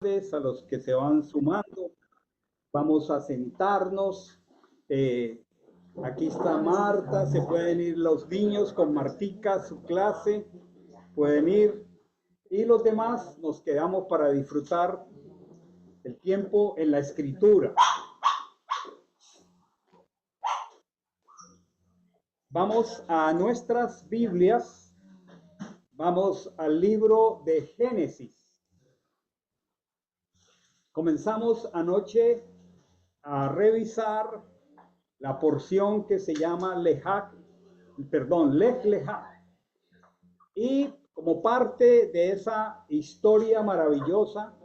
A los que se van sumando. Vamos a sentarnos. Aquí está Marta, se pueden ir los niños con Martica, su clase, pueden ir. Y los demás nos quedamos para disfrutar el tiempo en la escritura. Vamos a nuestras Biblias, vamos al libro de Génesis. Comenzamos anoche a revisar la porción que se llama Lech Lecha. Y como parte de esa historia maravillosa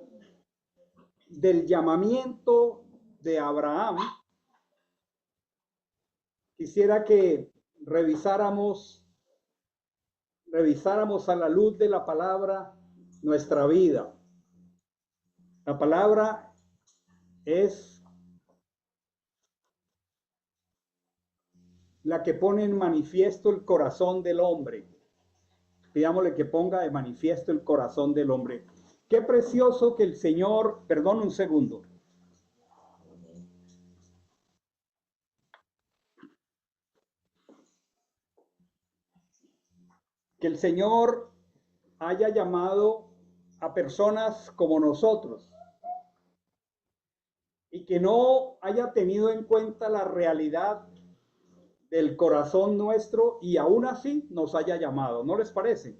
del llamamiento de Abraham, quisiera que revisáramos a la luz de la palabra nuestra vida. La palabra es la que pone en manifiesto el corazón del hombre. Pidámosle que ponga de manifiesto el corazón del hombre. Qué precioso que el Señor, perdón un segundo. Que el Señor haya llamado a personas como nosotros y que no haya tenido en cuenta la realidad del corazón nuestro y aún así nos haya llamado. ¿No les parece?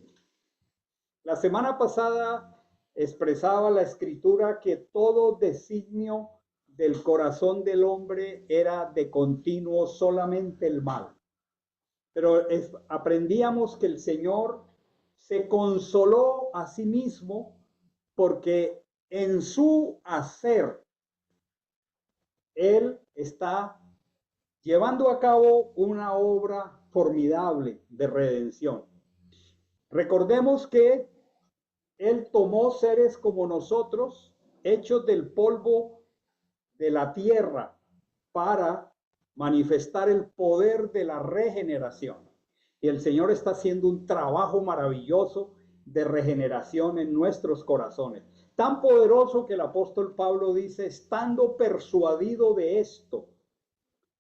La semana pasada expresaba la escritura que todo designio del corazón del hombre era de continuo solamente el mal. Pero aprendíamos que el Señor se consoló a sí mismo porque en su hacer Él está llevando a cabo una obra formidable de redención. Recordemos que Él tomó seres como nosotros, hechos del polvo de la tierra, para manifestar el poder de la regeneración. Y el Señor está haciendo un trabajo maravilloso de regeneración en nuestros corazones. Tan poderoso que el apóstol Pablo dice, estando persuadido de esto,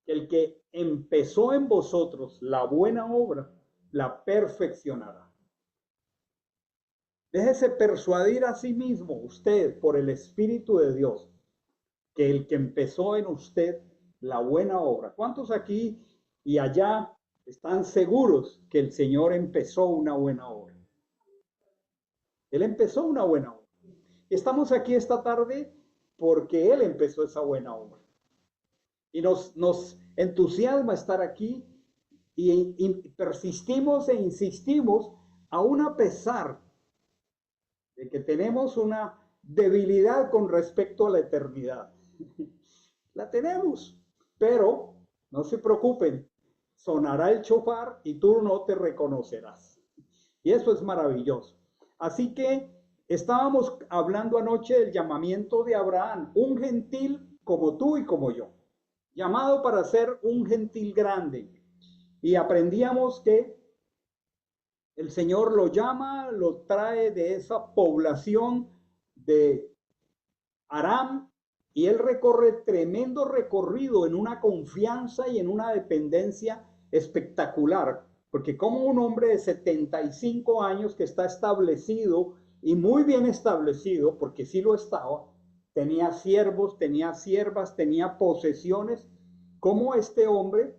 que el que empezó en vosotros la buena obra, la perfeccionará. Déjese persuadir a sí mismo usted por el Espíritu de Dios, que el que empezó en usted la buena obra. ¿Cuántos aquí y allá están seguros que el Señor empezó una buena obra? Él empezó una buena obra. Estamos aquí esta tarde porque Él empezó esa buena obra. Y nos entusiasma estar aquí y persistimos e insistimos, aún a pesar de que tenemos una debilidad con respecto a la eternidad. La tenemos, pero no se preocupen, sonará el shofar y tú no te reconocerás. Y eso es maravilloso. Así que estábamos hablando anoche del llamamiento de Abraham, un gentil como tú y como yo, llamado para ser un gentil grande. Y aprendíamos que el Señor lo llama, lo trae de esa población de Aram, y él recorre tremendo recorrido en una confianza y en una dependencia espectacular, porque como un hombre de 75 años que está establecido y muy bien establecido, porque sí lo estaba, tenía siervos, tenía siervas, tenía posesiones, como este hombre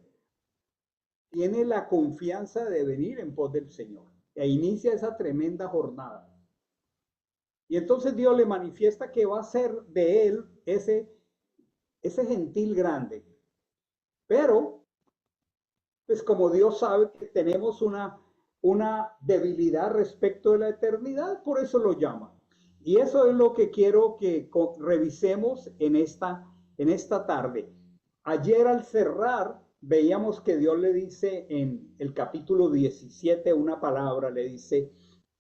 tiene la confianza de venir en pos del Señor e inicia esa tremenda jornada. Y entonces Dios le manifiesta que va a ser de él ese gentil grande. Pero, pues como Dios sabe que tenemos una debilidad respecto de la eternidad, por eso lo llama. Y eso es lo que quiero que revisemos en esta tarde. Ayer al cerrar, veíamos que Dios le dice en el capítulo 17 una palabra, le dice,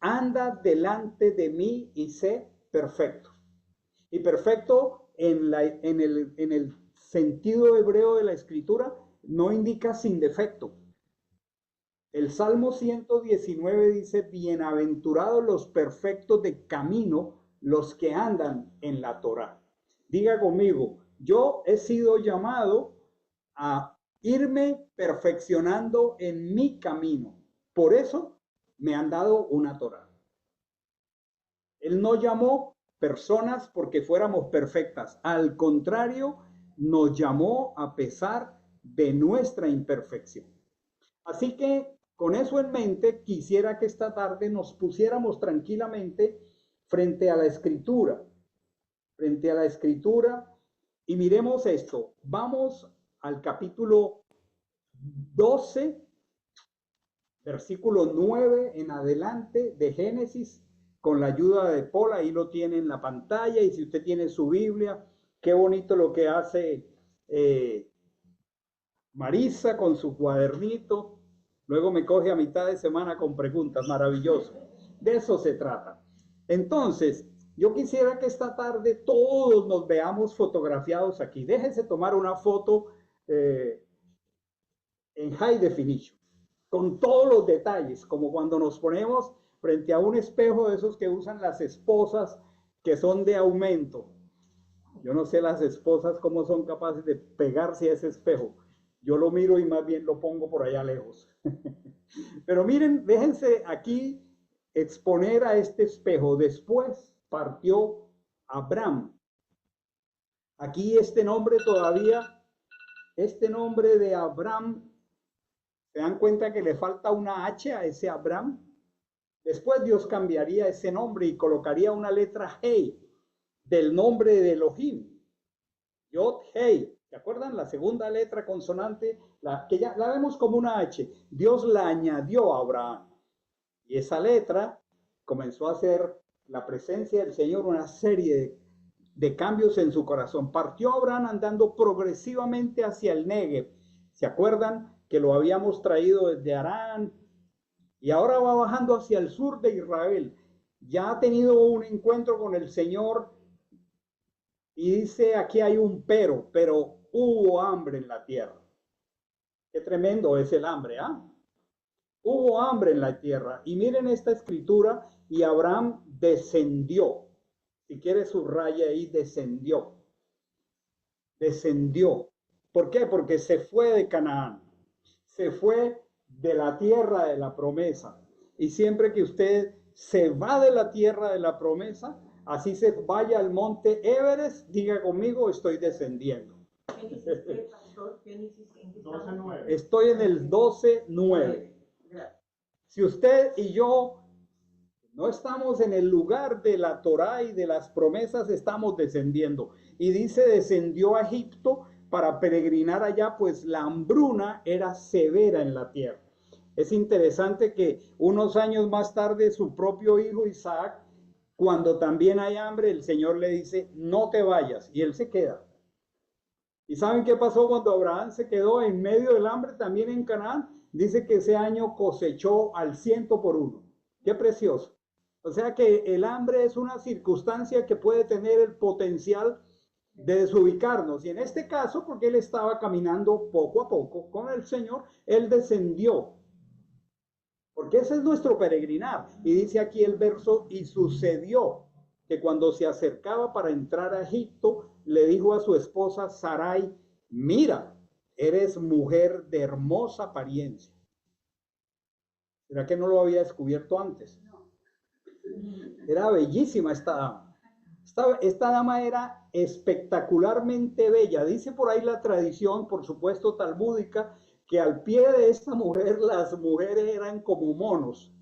anda delante de mí y sé perfecto. Y perfecto en el sentido hebreo de la escritura no indica sin defecto. El Salmo 119 dice, bienaventurados los perfectos de camino, los que andan en la Torá. Diga conmigo, yo he sido llamado a irme perfeccionando en mi camino. Por eso me han dado una Torá. Él no llamó personas porque fuéramos perfectas. Al contrario, nos llamó a pesar de nuestra imperfección. Así que con eso en mente, quisiera que esta tarde nos pusiéramos tranquilamente frente a la escritura, frente a la escritura y miremos esto. Vamos al capítulo 12, versículo 9 en adelante de Génesis, con la ayuda de Paul, ahí lo tiene en la pantalla, y si usted tiene su Biblia, qué bonito lo que hace Marisa con su cuadernito, luego me coge a mitad de semana con preguntas, maravilloso, de eso se trata. Entonces, yo quisiera que esta tarde todos nos veamos fotografiados aquí. Déjense tomar una foto en high definition, con todos los detalles, como cuando nos ponemos frente a un espejo de esos que usan las esposas que son de aumento. Yo no sé las esposas cómo son capaces de pegarse a ese espejo. Yo lo miro y más bien lo pongo por allá lejos. Pero miren, déjense aquí exponer a este espejo. Después partió Abraham. Aquí este nombre todavía, este nombre de Abraham, ¿se dan cuenta que le falta una H a ese Abraham? Después Dios cambiaría ese nombre y colocaría una letra Hey del nombre de Elohim. Yod Hey. ¿Se acuerdan? La segunda letra consonante, que ya la vemos como una H. Dios la añadió a Abraham. Y esa letra comenzó a hacer la presencia del Señor una serie de cambios en su corazón. Partió Abraham andando progresivamente hacia el Negev. ¿Se acuerdan que lo habíamos traído desde Harán? Y ahora va bajando hacia el sur de Israel. Ya ha tenido un encuentro con el Señor y dice, aquí hay un pero hubo hambre en la tierra. Qué tremendo es el hambre, ¿ah? Hubo hambre en la tierra. Y miren esta escritura, y Abraham descendió. Si quiere subraya ahí, descendió. Descendió. ¿Por qué? Porque se fue de Canaán. Se fue de la tierra de la promesa. Y siempre que usted se va de la tierra de la promesa, así se vaya al monte Everest, diga conmigo, estoy descendiendo. Estoy en el 12:9. Si usted y yo no estamos en el lugar de la Torá y de las promesas, estamos descendiendo. Y dice, descendió a Egipto para peregrinar allá, pues la hambruna era severa en la tierra. Es interesante que unos años más tarde su propio hijo Isaac, cuando también hay hambre, el Señor le dice, no te vayas, y él se queda. ¿Y saben qué pasó cuando Abraham se quedó en medio del hambre también en Canaán? Dice que ese año cosechó al 100 por 1. Qué precioso. O sea que el hambre es una circunstancia que puede tener el potencial de desubicarnos. Y en este caso, porque él estaba caminando poco a poco con el Señor, él descendió. Porque ese es nuestro peregrinar. Y dice aquí el verso, y sucedió que cuando se acercaba para entrar a Egipto, le dijo a su esposa Sarai, mira, eres mujer de hermosa apariencia. ¿Será que no lo había descubierto antes? Era bellísima esta dama. Esta dama era espectacularmente bella. Dice por ahí la tradición, por supuesto talmúdica, que al pie de esta mujer las mujeres eran como monos.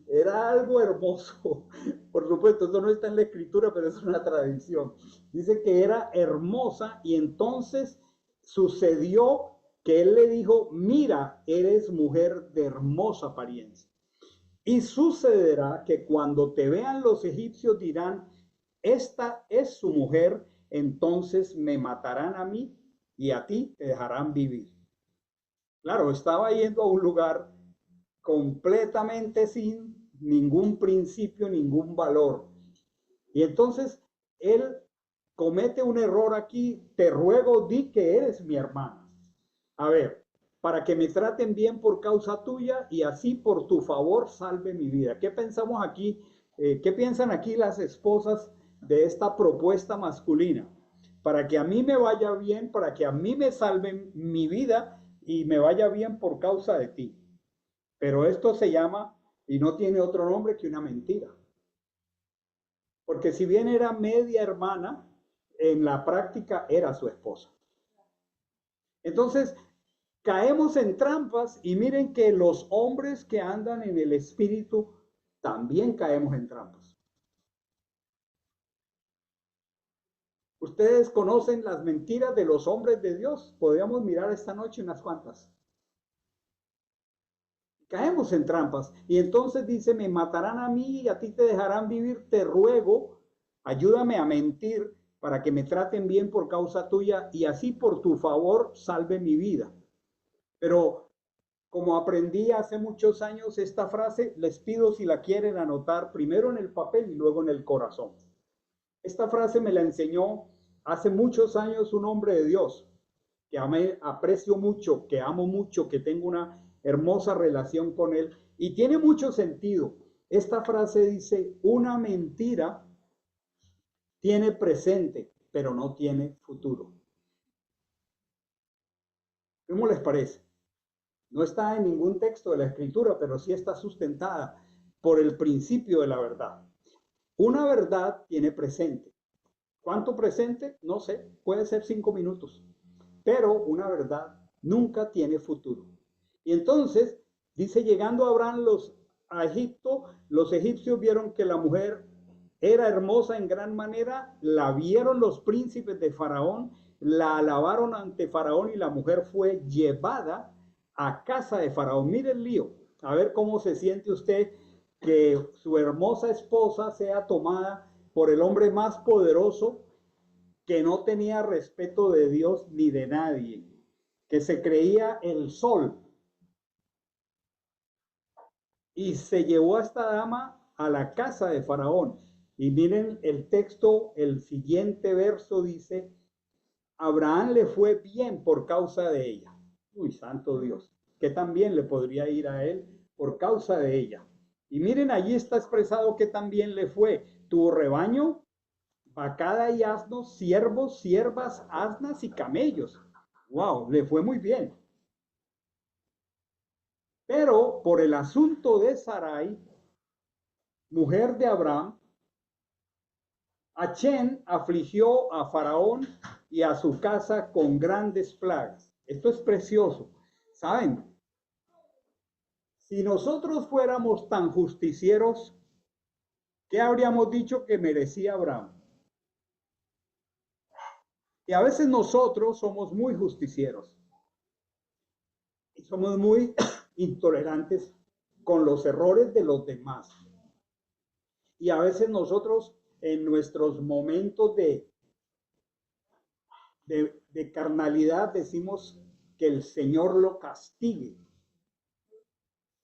Era algo hermoso. Por supuesto, esto no está en la escritura, pero es una tradición. Dice que era hermosa y entonces sucedió que él le dijo, mira, eres mujer de hermosa apariencia. Y sucederá que cuando te vean los egipcios dirán, esta es su mujer, entonces me matarán a mí y a ti te dejarán vivir. Claro, estaba yendo a un lugar completamente sin ningún principio, ningún valor. Y entonces él comete un error aquí, te ruego, di que eres mi hermana. A ver, para que me traten bien por causa tuya y así por tu favor salve mi vida. ¿Qué pensamos aquí ¿Qué piensan aquí las esposas de esta propuesta masculina? Para que a mí me vaya bien, para que a mí me salven mi vida y me vaya bien por causa de ti. Pero esto se llama, y no tiene otro nombre que una mentira. Porque si bien era media hermana, en la práctica era su esposa. Entonces, caemos en trampas y miren que los hombres que andan en el espíritu también caemos en trampas. Ustedes conocen las mentiras de los hombres de Dios. Podríamos mirar esta noche unas cuantas. Caemos en trampas. Y entonces dice, me matarán a mí y a ti te dejarán vivir. Te ruego, ayúdame a mentir para que me traten bien por causa tuya y así por tu favor salve mi vida. Pero como aprendí hace muchos años esta frase, les pido si la quieren anotar primero en el papel y luego en el corazón. Esta frase me la enseñó hace muchos años un hombre de Dios que aprecio mucho, que amo mucho, que tengo una hermosa relación con él y tiene mucho sentido. Esta frase dice, una mentira tiene presente, pero no tiene futuro. ¿Cómo les parece? No está en ningún texto de la escritura, pero sí está sustentada por el principio de la verdad. Una verdad tiene presente. ¿Cuánto presente? No sé, puede ser 5 minutos. Pero una verdad nunca tiene futuro. Y entonces, dice, llegando Abraham a Egipto, los egipcios vieron que la mujer era hermosa en gran manera, la vieron los príncipes de Faraón, la alabaron ante Faraón y la mujer fue llevada a casa de Faraón. Mire el lío, a ver cómo se siente usted que su hermosa esposa sea tomada por el hombre más poderoso que no tenía respeto de Dios ni de nadie, que se creía el sol. Y se llevó a esta dama a la casa de Faraón. Y miren el texto, el siguiente verso dice, Abraham le fue bien por causa de ella. Uy, santo Dios, que también le podría ir a él por causa de ella. Y miren, allí está expresado que también le fue. Tuvo rebaño, vacada y asnos, siervos, siervas, asnas y camellos. Wow, le fue muy bien. Pero por el asunto de Sarai, mujer de Abraham, Achén afligió a Faraón y a su casa con grandes plagas. Esto es precioso. ¿Saben? Si nosotros fuéramos tan justicieros, ¿qué habríamos dicho que merecía Abraham? Y a veces nosotros somos muy justicieros y somos muy intolerantes con los errores de los demás. Y a veces nosotros en nuestros momentos de carnalidad decimos que el Señor lo castigue.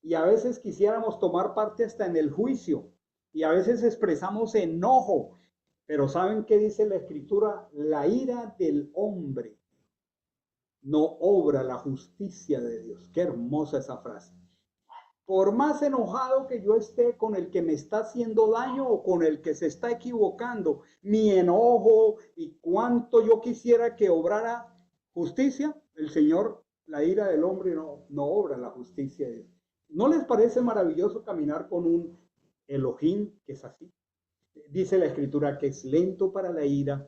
Y a veces quisiéramos tomar parte hasta en el juicio. Y a veces expresamos enojo. Pero ¿saben qué dice la Escritura? La ira del hombre no obra la justicia de Dios. Qué hermosa esa frase. Por más enojado que yo esté con el que me está haciendo daño o con el que se está equivocando, mi enojo y cuánto yo quisiera que obrara justicia, el Señor, la ira del hombre no obra la justicia de Dios. ¿No les parece maravilloso caminar con un Elohim que es así? Dice la Escritura que es lento para la ira,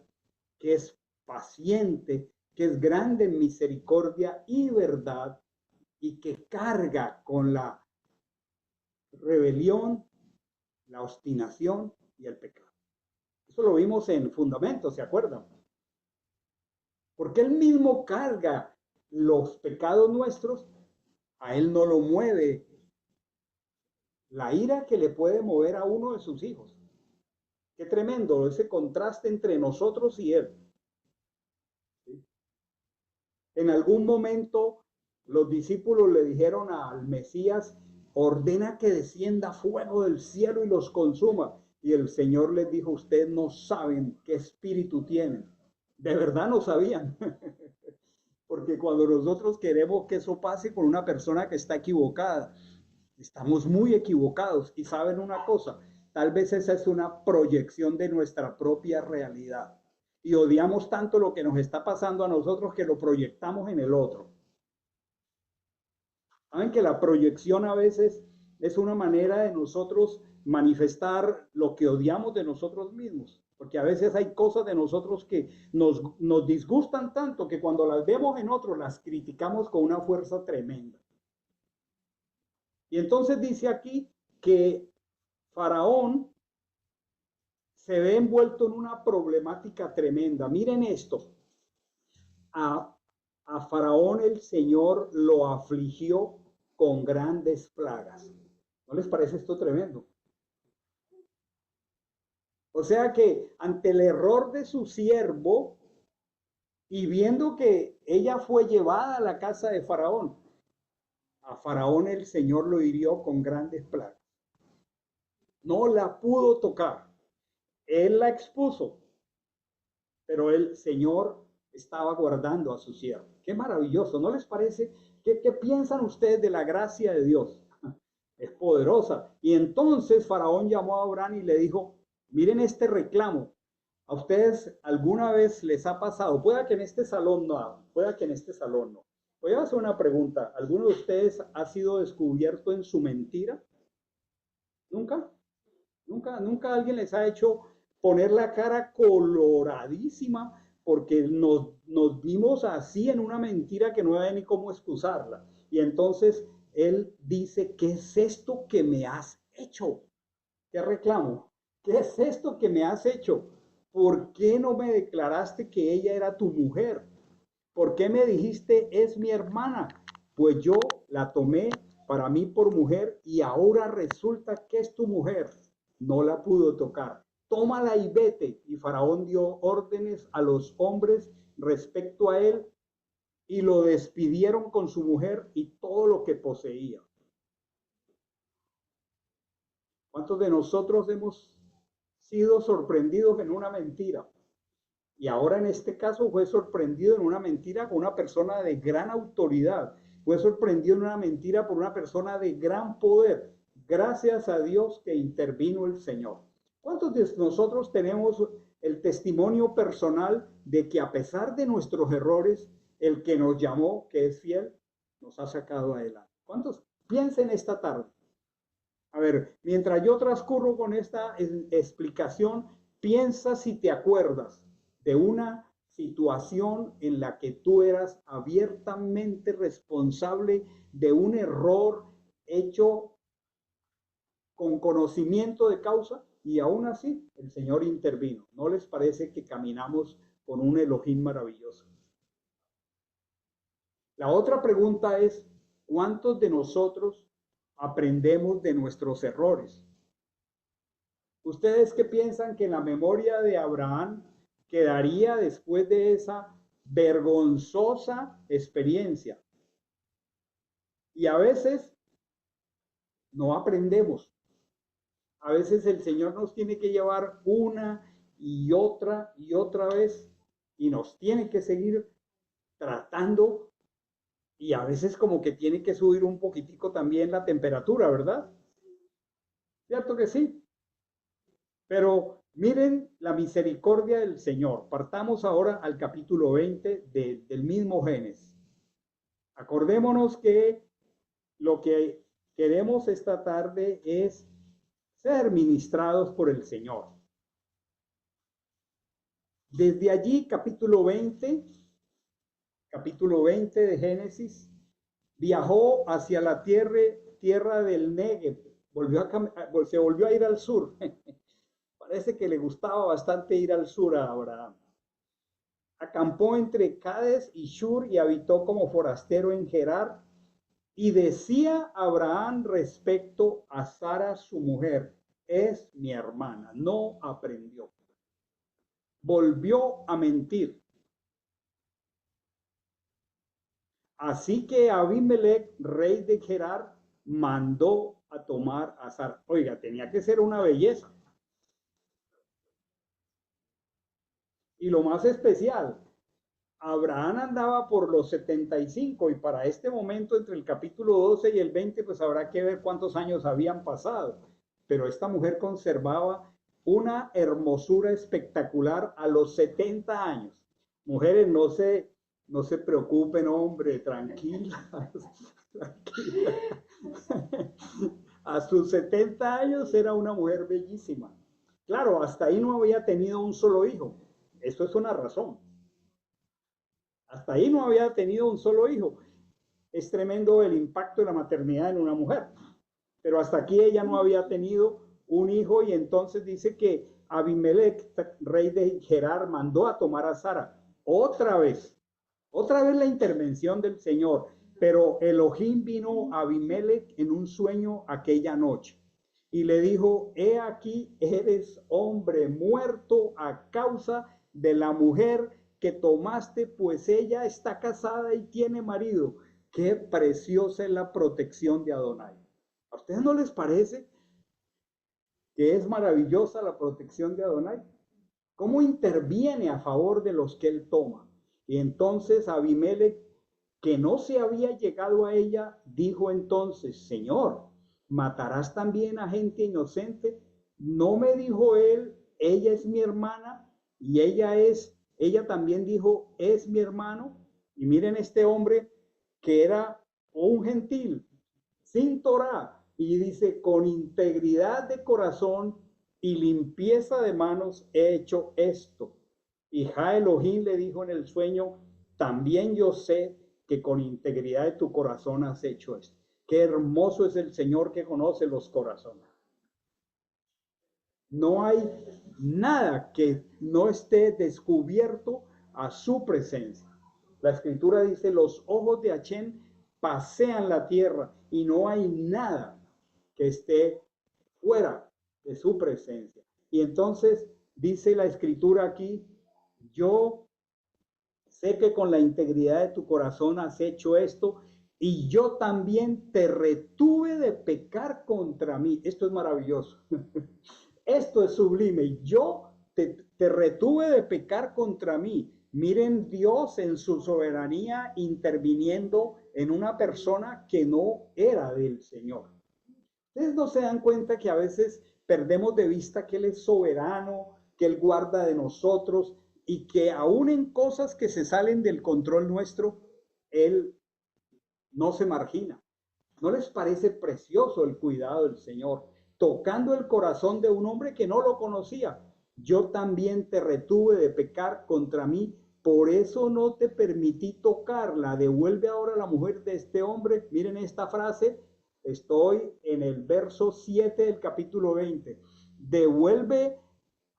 que es paciente, que es grande en misericordia y verdad y que carga con la rebelión, la obstinación y el pecado. Eso lo vimos en Fundamentos, ¿se acuerdan? Porque él mismo carga los pecados nuestros, a él no lo mueve la ira que le puede mover a uno de sus hijos. Qué tremendo ese contraste entre nosotros y él. ¿Sí? En algún momento los discípulos le dijeron al Mesías, ordena que descienda fuego del cielo y los consuma. Y el Señor les dijo, ustedes no saben qué espíritu tienen. De verdad no sabían. Porque cuando nosotros queremos que eso pase con una persona que está equivocada, estamos muy equivocados. Y saben una cosa, tal vez esa es una proyección de nuestra propia realidad. Y odiamos tanto lo que nos está pasando a nosotros que lo proyectamos en el otro. Saben que la proyección a veces es una manera de nosotros manifestar lo que odiamos de nosotros mismos. Porque a veces hay cosas de nosotros que nos disgustan tanto que cuando las vemos en otros las criticamos con una fuerza tremenda. Y entonces dice aquí que Faraón se ve envuelto en una problemática tremenda. Miren esto. A, a Faraón el Señor lo afligió con grandes plagas. ¿No les parece esto tremendo? O sea que ante el error de su siervo y viendo que ella fue llevada a la casa de Faraón, a Faraón el Señor lo hirió con grandes plagas. No la pudo tocar. Él la expuso, pero el Señor estaba guardando a su siervo. Qué maravilloso, ¿no les parece? ¿Qué piensan ustedes de la gracia de Dios? Es poderosa. Y entonces Faraón llamó a Abraham y le dijo, miren este reclamo. ¿A ustedes alguna vez les ha pasado? Pueda que en este salón no, pueda que en este salón no. Voy a hacer una pregunta. ¿Alguno de ustedes ha sido descubierto en su mentira? ¿Nunca? Nunca alguien les ha hecho poner la cara coloradísima porque nos vimos así en una mentira que no había ni cómo excusarla. Y entonces él dice, ¿qué es esto que me has hecho? ¿Qué reclamo? ¿Qué es esto que me has hecho? ¿Por qué no me declaraste que ella era tu mujer? ¿Por qué me dijiste es mi hermana? Pues yo la tomé para mí por mujer y ahora resulta que es tu mujer. No la pudo tocar. Tómala y vete. Y Faraón dio órdenes a los hombres respecto a él y lo despidieron con su mujer y todo lo que poseía. ¿Cuántos de nosotros hemos sido sorprendidos en una mentira? Y ahora en este caso fue sorprendido en una mentira con una persona de gran autoridad. Fue sorprendido en una mentira por una persona de gran poder. Gracias a Dios que intervino el Señor. ¿Cuántos de nosotros tenemos el testimonio personal de que a pesar de nuestros errores, el que nos llamó, que es fiel, nos ha sacado adelante? ¿Cuántos? Piensen esta tarde. A ver, mientras yo transcurro con esta explicación, piensa si te acuerdas de una situación en la que tú eras abiertamente responsable de un error hecho con conocimiento de causa y aún así el Señor intervino. ¿No les parece que caminamos con un Elohim maravilloso? La otra pregunta es, ¿cuántos de nosotros aprendemos de nuestros errores? ¿Ustedes qué piensan que la memoria de Abraham quedaría después de esa vergonzosa experiencia? Y a veces no aprendemos. A veces el Señor nos tiene que llevar una y otra vez y nos tiene que seguir tratando y a veces como que tiene que subir un poquitico también la temperatura, ¿verdad? ¿Cierto que sí? Pero miren la misericordia del Señor. Partamos ahora al capítulo 20 del mismo Génesis. Acordémonos que lo que queremos esta tarde es ser ministrados por el Señor. Desde allí, capítulo 20 de Génesis, viajó hacia la tierra del Negev. Se volvió a ir al sur. Parece que le gustaba bastante ir al sur a Abraham. Acampó entre Cades y Shur y habitó como forastero en Gerar. Y decía Abraham respecto a Sara, su mujer, es mi hermana. No aprendió. Volvió a mentir. Así que Abimelech, rey de Gerar, mandó a tomar a Sara. Oiga, tenía que ser una belleza. Y lo más especial, Abraham andaba por los 75 y para este momento entre el capítulo 12 y el 20 pues habrá que ver cuántos años habían pasado. pero esta mujer conservaba una hermosura espectacular a los 70 años. Mujeres, no se preocupen, hombre, tranquilas, tranquilas. A sus 70 años era una mujer bellísima. Claro, hasta ahí no había tenido un solo hijo. Eso es una razón. Hasta ahí no había tenido un solo hijo. Es tremendo el impacto de la maternidad en una mujer. Pero hasta aquí ella no había tenido un hijo y entonces dice que Abimelech, rey de Gerar, mandó a tomar a Sara. Otra vez la intervención del Señor. Pero Elohim vino a Abimelech en un sueño aquella noche y le dijo: he aquí, eres hombre muerto a causa de la mujer que tomaste, pues ella está casada y tiene marido. Qué preciosa es la protección de Adonai. ¿A ustedes no les parece que es maravillosa la protección de Adonai? ¿Cómo interviene a favor de los que él toma? Y entonces Abimelech, que no se había llegado a ella, dijo entonces: Señor, ¿matarás también a gente inocente? ¿No me dijo él, ella es mi hermana? Y ella también dijo, es mi hermano. Y miren este hombre que era un gentil, sin Torá, y dice: con integridad de corazón y limpieza de manos he hecho esto. Y Ja Elohim le dijo en el sueño: también yo sé que con integridad de tu corazón has hecho esto. Qué hermoso es el Señor que conoce los corazones. No hay nada que no esté descubierto a su presencia. La escritura dice: los ojos de Achén pasean la tierra y no hay nada que esté fuera de su presencia. Y entonces dice la escritura aquí: yo sé que con la integridad de tu corazón has hecho esto, y yo también te retuve de pecar contra mí. Esto es maravilloso. Esto es sublime. Yo te retuve de pecar contra mí. Miren Dios en su soberanía interviniendo en una persona que no era del Señor. Ustedes no se dan cuenta que a veces perdemos de vista que Él es soberano, que Él guarda de nosotros y que aún en cosas que se salen del control nuestro, Él no se margina. ¿No les parece precioso el cuidado del Señor? Tocando el corazón de un hombre que no lo conocía. Yo también te retuve de pecar contra mí, por eso no te permití tocarla. Devuelve ahora la mujer de este hombre. Miren esta frase, estoy en el verso 7 del capítulo 20. Devuelve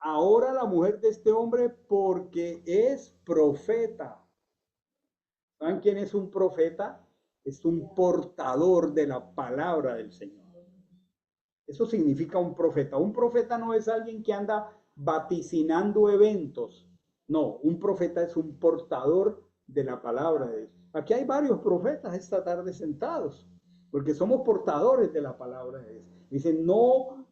ahora la mujer de este hombre porque es profeta. ¿Saben quién es un profeta? Es un portador de la palabra del Señor. Eso significa un profeta. Un profeta no es alguien que anda vaticinando eventos. No, un profeta es un portador de la palabra de Dios. Aquí hay varios profetas esta tarde sentados, porque somos portadores de la palabra de Dios. Dicen: no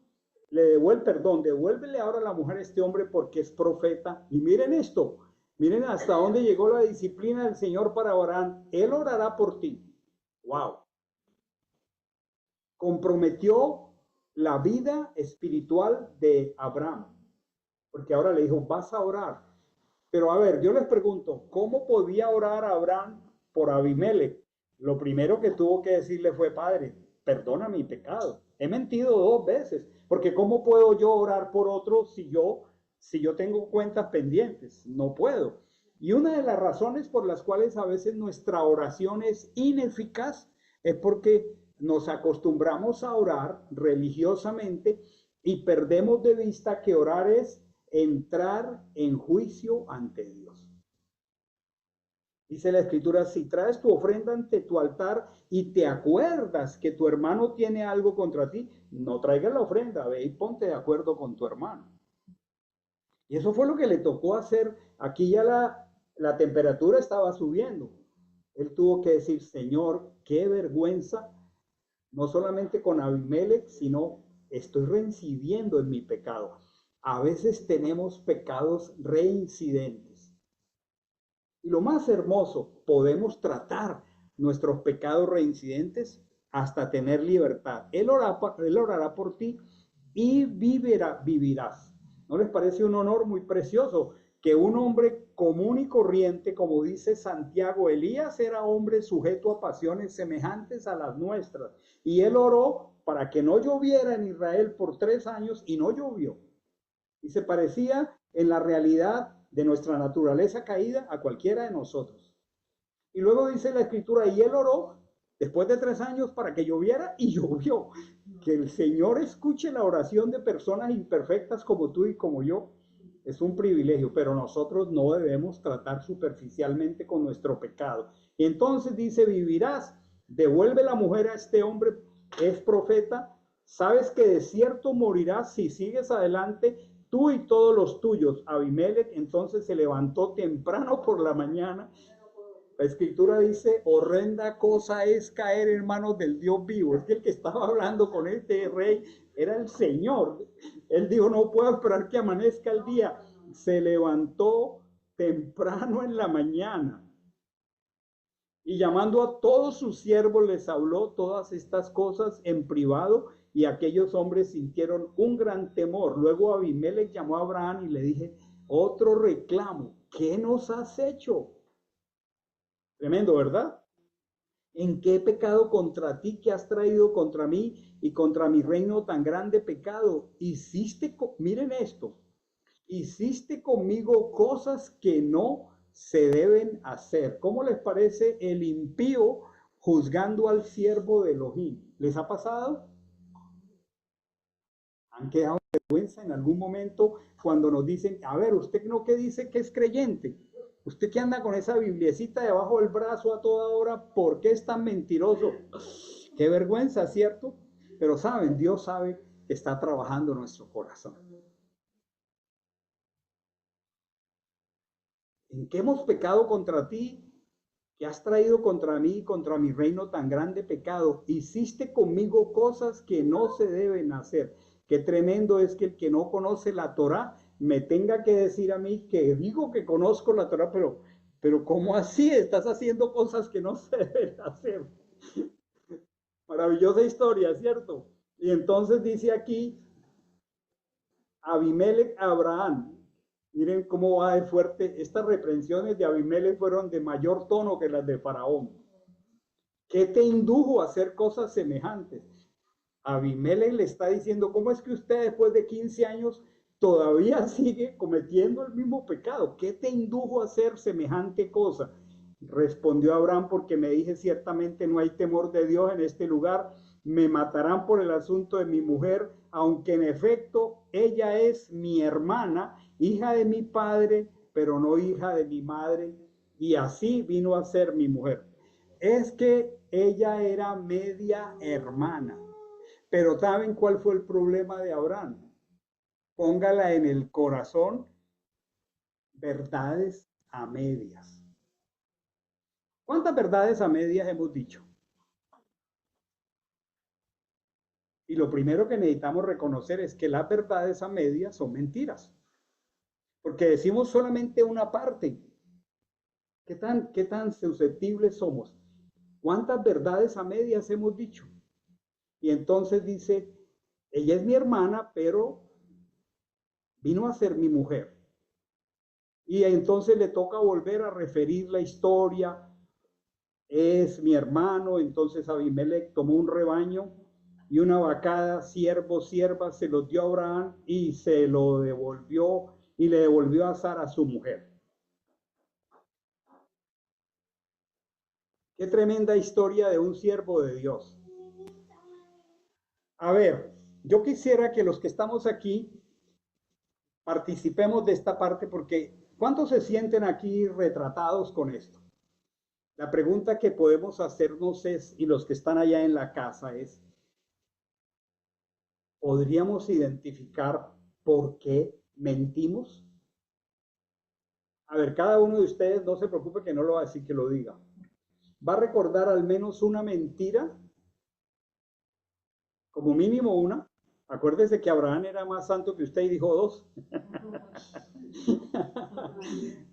le devuélvele ahora a la mujer a este hombre porque es profeta. Y miren esto, miren hasta dónde llegó la disciplina del Señor para orar. Él orará por ti. Wow. Comprometió la vida espiritual de Abraham, porque ahora le dijo: vas a orar. Pero a ver, yo les pregunto, ¿cómo podía orar Abraham por Abimelech? Lo primero que tuvo que decirle fue: Padre, perdona mi pecado. He mentido 2 veces, porque ¿cómo puedo yo orar por otro si yo tengo cuentas pendientes? No puedo. Y una de las razones por las cuales a veces nuestra oración es ineficaz es porque nos acostumbramos a orar religiosamente y perdemos de vista que orar es entrar en juicio ante Dios. Dice la escritura: si traes tu ofrenda ante tu altar y te acuerdas que tu hermano tiene algo contra ti, no traigas la ofrenda, ve y ponte de acuerdo con tu hermano. Y eso fue lo que le tocó hacer. Aquí ya la temperatura estaba subiendo. Él tuvo que decir: Señor, qué vergüenza, no solamente con Abimelech, sino estoy reincidiendo en mi pecado. A veces tenemos pecados reincidentes. Y lo más hermoso, podemos tratar nuestros pecados reincidentes hasta tener libertad. Él orará por ti y vivirás. ¿No les parece un honor muy precioso? Que un hombre común y corriente, como dice Santiago, Elías era hombre sujeto a pasiones semejantes a las nuestras. Y él oró para que no lloviera en Israel por 3 años y no llovió. Y se parecía en la realidad de nuestra naturaleza caída a cualquiera de nosotros. Y luego dice la escritura, y él oró después de 3 años para que lloviera y llovió. Que el Señor escuche la oración de personas imperfectas como tú y como yo es un privilegio, pero nosotros no debemos tratar superficialmente con nuestro pecado. Y entonces dice, vivirás, devuelve la mujer a este hombre, es profeta, sabes que de cierto morirás si sigues adelante, tú y todos los tuyos. Abimelech entonces se levantó temprano por la mañana. La escritura dice, horrenda cosa es caer en manos del Dios vivo. Es que el que estaba hablando con este rey era el Señor. Él dijo, no puedo esperar que amanezca el día. Se levantó temprano en la mañana y llamando a todos sus siervos les habló todas estas cosas en privado y aquellos hombres sintieron un gran temor. Luego Abimelech llamó a Abraham y le dije, otro reclamo, ¿qué nos has hecho? Tremendo, ¿verdad? ¿En qué he pecado contra ti que has traído contra mí y contra mi reino tan grande pecado? Miren esto, hiciste conmigo cosas que no se deben hacer. ¿Cómo les parece el impío juzgando al siervo de Elohim? ¿Les ha pasado? ¿Han quedado en vergüenza en algún momento cuando nos dicen, a ver, usted no que dice que es creyente? Usted que anda con esa bibliecita debajo del brazo a toda hora, ¿por qué es tan mentiroso? Qué vergüenza, ¿cierto? Pero saben, Dios sabe que está trabajando en nuestro corazón. ¿En qué hemos pecado contra ti? ¿Qué has traído contra mí y contra mi reino tan grande pecado? Hiciste conmigo cosas que no se deben hacer. Qué tremendo es que el que no conoce la Torá me tenga que decir a mí que digo que conozco la Torá, pero ¿cómo así? Estás haciendo cosas que no se deben hacer. Maravillosa historia, ¿cierto? Y entonces dice aquí, Abimelech a Abraham. Miren cómo va de fuerte. Estas reprensiones de Abimelech fueron de mayor tono que las de Faraón. ¿Qué te indujo a hacer cosas semejantes? Abimelech le está diciendo, ¿cómo es que usted después de 15 años todavía sigue cometiendo el mismo pecado? ¿Qué te indujo a hacer semejante cosa? Respondió Abraham, porque me dije, ciertamente no hay temor de Dios en este lugar, me matarán por el asunto de mi mujer, aunque en efecto ella es mi hermana, hija de mi padre, pero no hija de mi madre, y así vino a ser mi mujer. Es que ella era media hermana. Pero ¿saben cuál fue el problema de Abraham? Póngala en el corazón, verdades a medias. ¿Cuántas verdades a medias hemos dicho? Y lo primero que necesitamos reconocer es que las verdades a medias son mentiras. Porque decimos solamente una parte. ¿Qué tan susceptibles somos? ¿Cuántas verdades a medias hemos dicho? Y entonces dice, ella es mi hermana, pero vino a ser mi mujer. Y entonces le toca volver a referir la historia. Es mi hermano. Entonces Abimelech tomó un rebaño y una vacada, siervos, siervas, se los dio a Abraham y se lo devolvió y le devolvió a Sara, su mujer. Qué tremenda historia de un siervo de Dios. A ver, yo quisiera que los que estamos aquí participemos de esta parte porque ¿cuántos se sienten aquí retratados con esto? La pregunta que podemos hacernos es, y los que están allá en la casa es, ¿podríamos identificar por qué mentimos? A ver, cada uno de ustedes, no se preocupe que no lo va a decir, que lo diga. ¿Va a recordar al menos una mentira? Como mínimo una. Acuérdese que Abraham era más santo que usted y dijo dos.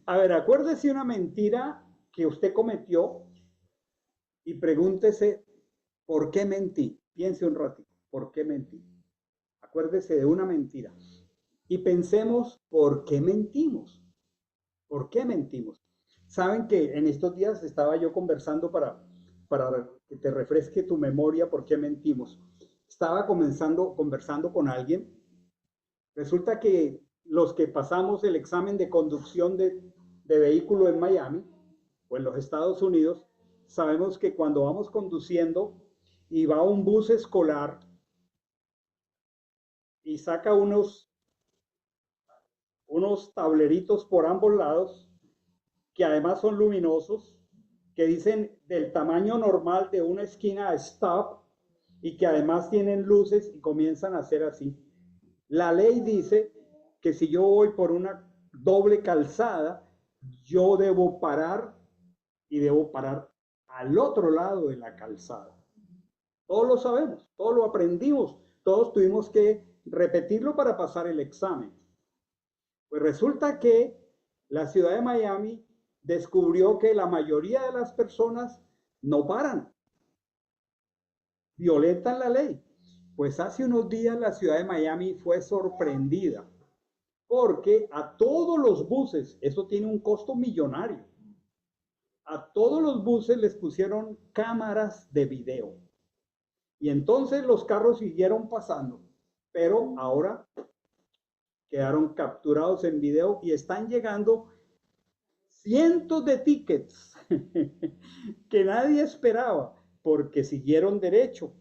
A ver, acuérdese una mentira que usted cometió y pregúntese, ¿por qué mentí? Piense un ratito, ¿por qué mentí? Acuérdese de una mentira. Y pensemos, ¿por qué mentimos? ¿Por qué mentimos? Saben que en estos días estaba yo conversando para que te refresque tu memoria por qué mentimos. Estaba conversando con alguien. Resulta que los que pasamos el examen de conducción de vehículo en Miami o en los Estados Unidos, sabemos que cuando vamos conduciendo y va un bus escolar y saca unos tableritos por ambos lados, que además son luminosos, que dicen del tamaño normal de una esquina a stop y que además tienen luces y comienzan a hacer así. La ley dice que si yo voy por una doble calzada, yo debo parar y debo parar al otro lado de la calzada. Todos lo sabemos, todos lo aprendimos, todos tuvimos que repetirlo para pasar el examen. Pues resulta que la ciudad de Miami descubrió que la mayoría de las personas no paran, violentan la ley. Pues hace unos días la ciudad de Miami fue sorprendida porque a todos los buses, eso tiene un costo millonario, a todos los buses les pusieron cámaras de video. Y entonces los carros siguieron pasando, pero ahora quedaron capturados en video y están llegando cientos de tickets que nadie esperaba porque siguieron derecho.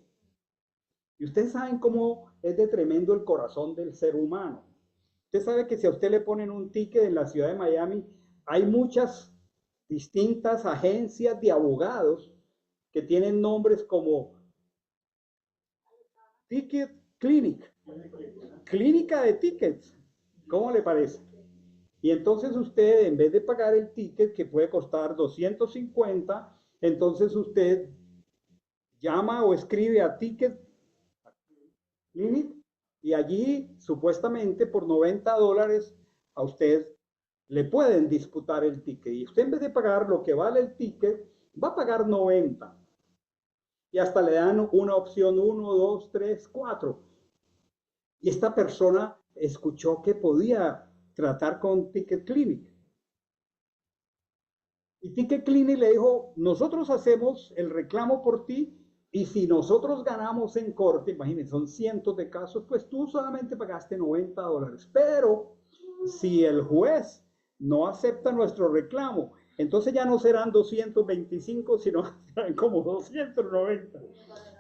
Y ustedes saben cómo es de tremendo el corazón del ser humano. Usted sabe que si a usted le ponen un ticket en la ciudad de Miami, hay muchas distintas agencias de abogados que tienen nombres como Ticket Clinic, clínica de tickets. ¿Cómo le parece? Y entonces usted, en vez de pagar el ticket que puede costar 250, entonces usted llama o escribe a Ticket Clinic y allí supuestamente por $90 a usted le pueden disputar el ticket. Y usted en vez de pagar lo que vale el ticket, va a pagar 90. Y hasta le dan una opción 1, 2, 3, 4. Y esta persona escuchó que podía tratar con Ticket Clinic. Y Ticket Clinic le dijo, nosotros hacemos el reclamo por ti y si nosotros ganamos en corte, imagínense, son cientos de casos, pues tú solamente pagaste $90. Pero si el juez no acepta nuestro reclamo, entonces ya no serán 225, sino serán como 290.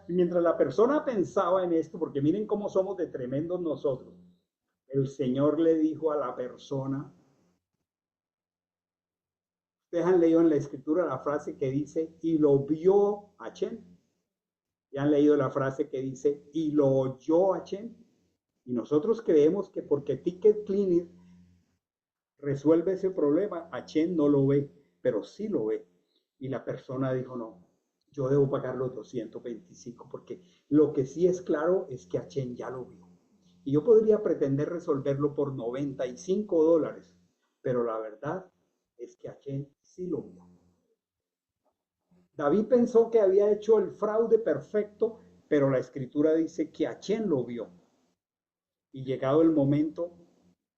Y mientras la persona pensaba en esto, porque miren cómo somos de tremendos nosotros, el Señor le dijo a la persona, ustedes han leído en la escritura la frase que dice, y lo vio a Chen. Ya han leído la frase que dice, y lo oyó a Chen. Y nosotros creemos que porque Ticket Clinic resuelve ese problema, a Chen no lo ve, pero sí lo ve. Y la persona dijo, no, yo debo pagar los 225 porque lo que sí es claro es que a Chen ya lo vio. Y yo podría pretender resolverlo por $95, pero la verdad es que a Chen sí lo vio. David pensó que había hecho el fraude perfecto, pero la escritura dice que a Chen lo vio. Y llegado el momento,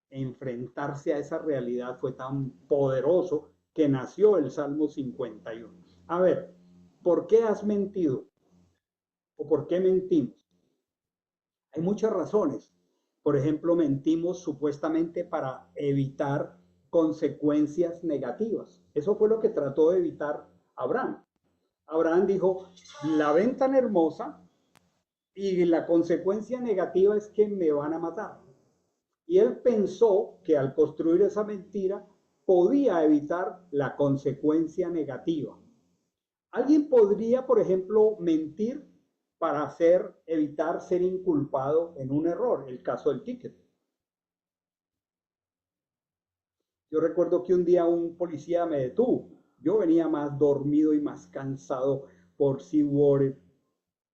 enfrentarse a esa realidad fue tan poderoso que nació el Salmo 51. A ver, ¿por qué has mentido? ¿O por qué mentimos? Hay muchas razones. Por ejemplo, mentimos supuestamente para evitar consecuencias negativas. Eso fue lo que trató de evitar Abraham. Abraham dijo, la ven tan hermosa y la consecuencia negativa es que me van a matar. Y él pensó que al construir esa mentira podía evitar la consecuencia negativa. Alguien podría, por ejemplo, mentir para evitar ser inculpado en un error, el caso del ticket. Yo recuerdo que un día un policía me detuvo. Yo venía más dormido y más cansado por SeaWater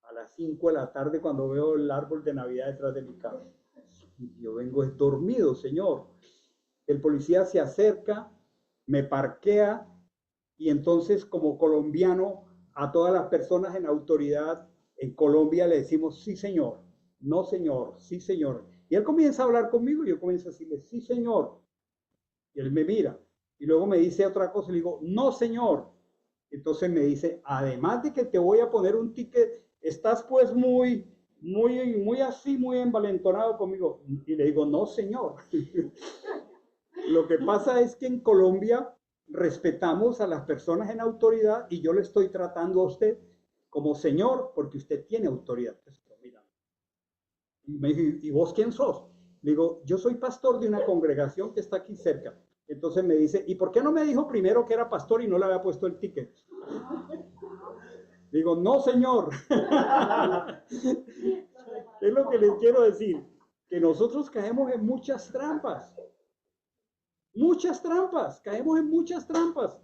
a las 5 de la tarde cuando veo el árbol de Navidad detrás de mi casa. Yo vengo dormido, señor. El policía se acerca, me parquea y entonces como colombiano a todas las personas en autoridad en Colombia le decimos sí, señor. no señor, sí señor. Y él comienza a hablar conmigo y yo comienzo a decirle, sí señor. Y él me mira y luego me dice otra cosa y le digo, no señor. Entonces me dice, además de que te voy a poner un ticket, estás pues muy así, muy envalentonado conmigo. Y le digo, no señor. Lo que pasa es que en Colombia respetamos a las personas en autoridad y yo le estoy tratando a usted como señor porque usted tiene autoridad. Mira, y me dice, ¿y vos quién sos? Le digo, yo soy pastor de una congregación que está aquí cerca. Entonces me dice, ¿y por qué no me dijo primero que era pastor y no le había puesto el ticket? Digo, no, señor. Es lo que les quiero decir, que nosotros caemos en muchas trampas. Muchas trampas, caemos en muchas trampas.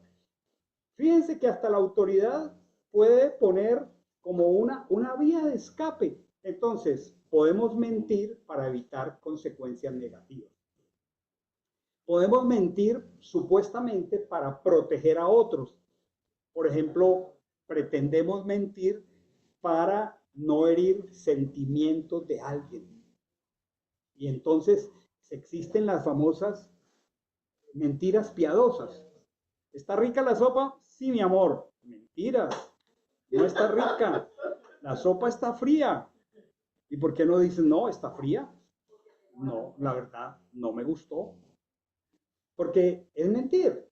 Fíjense que hasta la autoridad puede poner como una vía de escape. Entonces, podemos mentir para evitar consecuencias negativas. Podemos mentir supuestamente para proteger a otros. Por ejemplo, pretendemos mentir para no herir sentimientos de alguien. Y entonces existen las famosas mentiras piadosas. ¿Está rica la sopa? Sí, mi amor. Mentiras. No está rica. La sopa está fría. ¿Y por qué no dices, no, está fría? No, la verdad, no me gustó. Porque es mentir.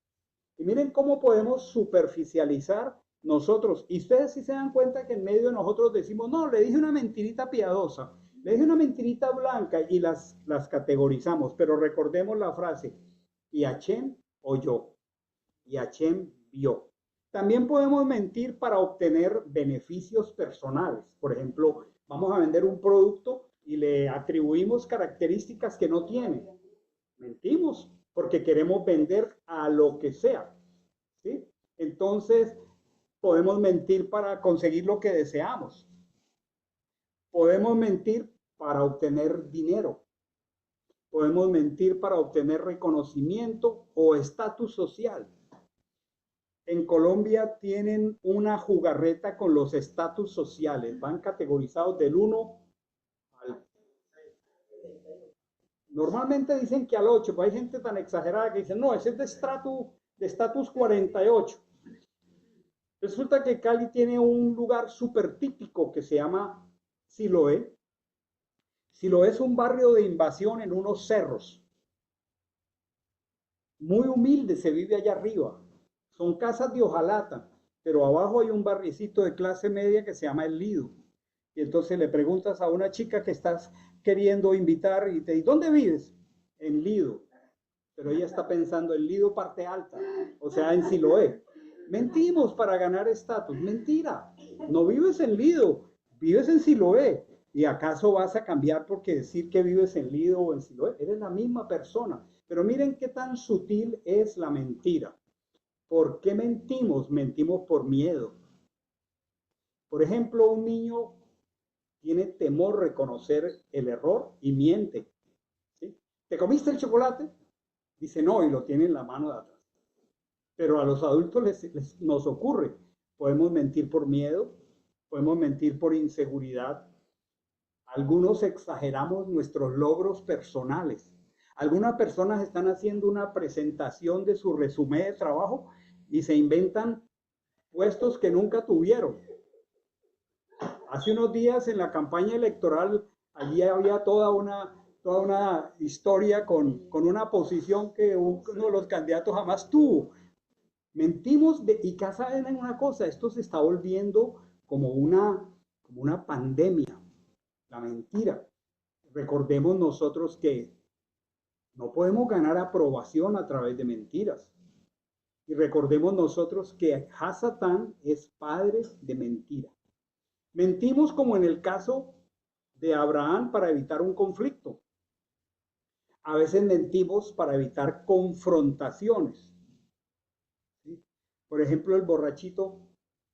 Y miren cómo podemos superficializar nosotros. Y ustedes sí se dan cuenta que en medio de nosotros decimos, no, le dije una mentirita piadosa, le dije una mentirita blanca y las categorizamos. Pero recordemos la frase, y Hashem oyó, y Hashem vio. También podemos mentir para obtener beneficios personales. Por ejemplo, vamos a vender un producto y le atribuimos características que no tiene. Mentimos porque queremos vender a lo que sea. ¿Sí? Entonces, podemos mentir para conseguir lo que deseamos. Podemos mentir para obtener dinero. Podemos mentir para obtener reconocimiento o estatus social. En Colombia tienen una jugarreta con los estatus sociales. Van categorizados del 1 al... Normalmente dicen que al 8, pero hay gente tan exagerada que dice, no, ese es de estatus 48. Resulta que Cali tiene un lugar súper típico que se llama Siloé. Siloé es un barrio de invasión en unos cerros. Muy humilde, se vive allá arriba. Son casas de hojalata, pero abajo hay un barricito de clase media que se llama El Lido. Y entonces le preguntas a una chica que estás queriendo invitar y te dice, ¿dónde vives? En Lido. Pero ella está pensando en Lido parte alta, o sea, en Siloé. Mentimos para ganar estatus. Mentira. No vives en Lido, vives en Siloé. ¿Y acaso vas a cambiar porque decir que vives en Lido o en Siloé? Eres la misma persona. Pero miren qué tan sutil es la mentira. ¿Por qué mentimos? Mentimos por miedo. Por ejemplo, un niño tiene temor a reconocer el error y miente. ¿Sí? ¿Te comiste el chocolate? Dice no y lo tiene en la mano de atrás. Pero a los adultos nos ocurre. Podemos mentir por miedo, podemos mentir por inseguridad. Algunos exageramos nuestros logros personales. Algunas personas están haciendo una presentación de su resumen de trabajo y se inventan puestos que nunca tuvieron. Hace unos días en la campaña electoral, allí había toda una historia con una posición que uno de los candidatos jamás tuvo. Mentimos y acá saben una cosa, esto se está volviendo como una pandemia, la mentira. Recordemos nosotros que no podemos ganar aprobación a través de mentiras. Y recordemos nosotros que Hasatán es padre de mentira. Mentimos como en el caso de Abraham para evitar un conflicto. A veces mentimos para evitar confrontaciones. ¿Sí? Por ejemplo, el borrachito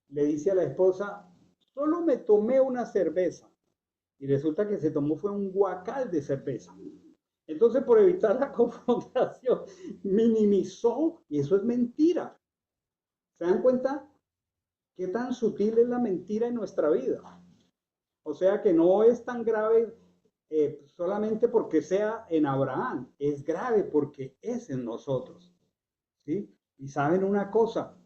le dice a la esposa, solo me tomé una cerveza. Y resulta que se tomó fue un guacal de cerveza. Entonces, por evitar la confrontación, minimizó y eso es mentira. ¿Se dan cuenta qué tan sutil es la mentira en nuestra vida? O sea que no es tan grave solamente porque sea en Abraham, es grave porque es en nosotros, ¿sí? Y saben una cosa,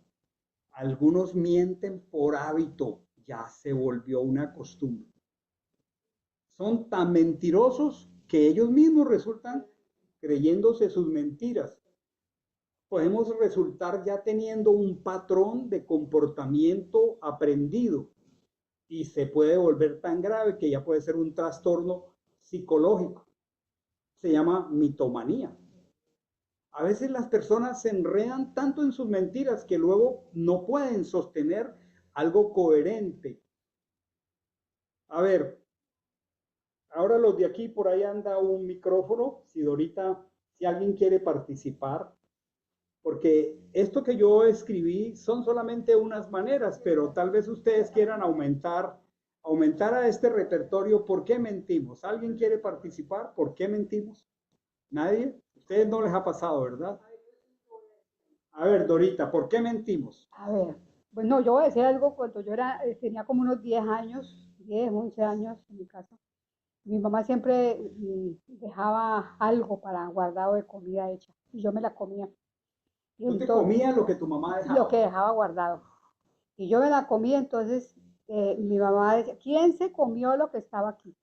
algunos mienten por hábito, ya se volvió una costumbre. Son tan mentirosos que ellos mismos resultan creyéndose sus mentiras. Podemos resultar ya teniendo un patrón de comportamiento aprendido y se puede volver tan grave que ya puede ser un trastorno psicológico. Se llama mitomanía. A veces las personas se enredan tanto en sus mentiras que luego no pueden sostener algo coherente. A ver, ahora los de aquí, por ahí anda un micrófono. Si Dorita, si alguien quiere participar, porque esto que yo escribí son solamente unas maneras, pero tal vez ustedes quieran aumentar a este repertorio. ¿Por qué mentimos? ¿Alguien quiere participar? ¿Por qué mentimos? ¿Nadie? Ustedes no les ha pasado, ¿verdad? A ver, Dorita, ¿por qué mentimos? A ver, bueno, yo voy a decir algo cuando yo tenía como unos 10 años, 10, 11 años en mi casa. Mi mamá siempre dejaba algo para guardado de comida hecha y yo me la comía. Y Tú te entonces, comías lo que tu mamá lo que dejaba. dejaba guardado. Y yo me la comía, entonces mi mamá decía, ¿quién se comió lo que estaba aquí?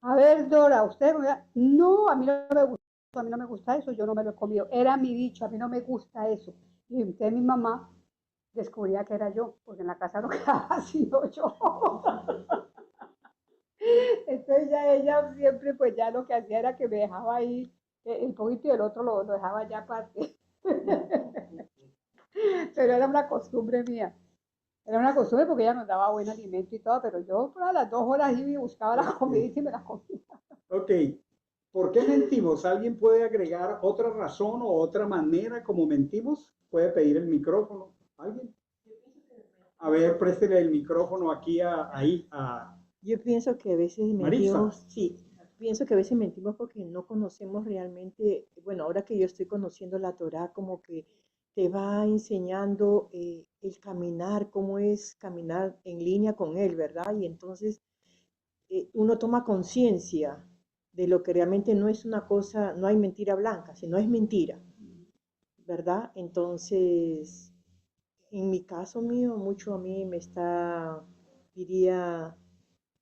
A ver, Dora, usted, no, a mí no me gusta, a mí no me gusta eso, yo no me lo he comido. Era mi dicho, a mí no me gusta eso. Y entonces mi mamá descubría que era yo, porque en la casa no quedaba sino yo. Entonces ya ella siempre, pues ya lo que hacía era que me dejaba ahí el poquito y el otro lo dejaba ya aparte. Pero era una costumbre mía. Era una costumbre porque ella nos daba buen alimento y todo, pero yo a las 2 horas iba y buscaba la Ok, comida y me la comía. ok. ¿Por qué mentimos? ¿Alguien puede agregar otra razón o otra manera como mentimos? Puede pedir el micrófono. ¿Alguien? A ver, préstele el micrófono aquí ahí a Yo pienso que a veces Maritza. mentimos, sí, pienso que a veces mentimos porque no conocemos realmente, bueno, ahora que yo estoy conociendo la Torá, como que te va enseñando el caminar, cómo es caminar en línea con Él, ¿verdad? Y entonces uno toma conciencia de lo que realmente no es una cosa, no hay mentira blanca, sino es mentira, ¿verdad? Entonces, en mi caso mío, mucho a mí me está, diría,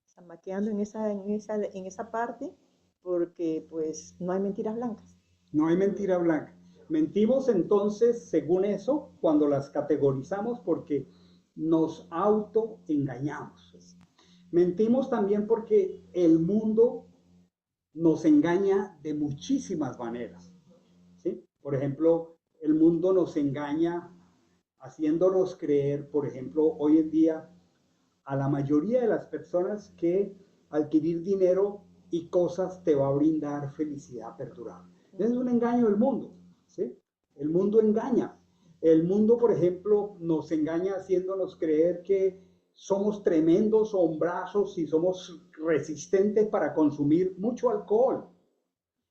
zamaqueando en esa parte, porque pues no hay mentiras blancas. No hay mentira blanca. Mentimos entonces, según eso, cuando las categorizamos porque nos autoengañamos. Mentimos también porque el mundo nos engaña de muchísimas maneras, ¿sí? Por ejemplo, el mundo nos engaña haciéndonos creer, por ejemplo, hoy en día a la mayoría de las personas que adquirir dinero y cosas te va a brindar felicidad perdurable. Ese es un engaño del mundo, ¿sí? El mundo engaña. El mundo, por ejemplo, nos engaña haciéndonos creer que somos tremendos hombrazos y somos resistentes para consumir mucho alcohol.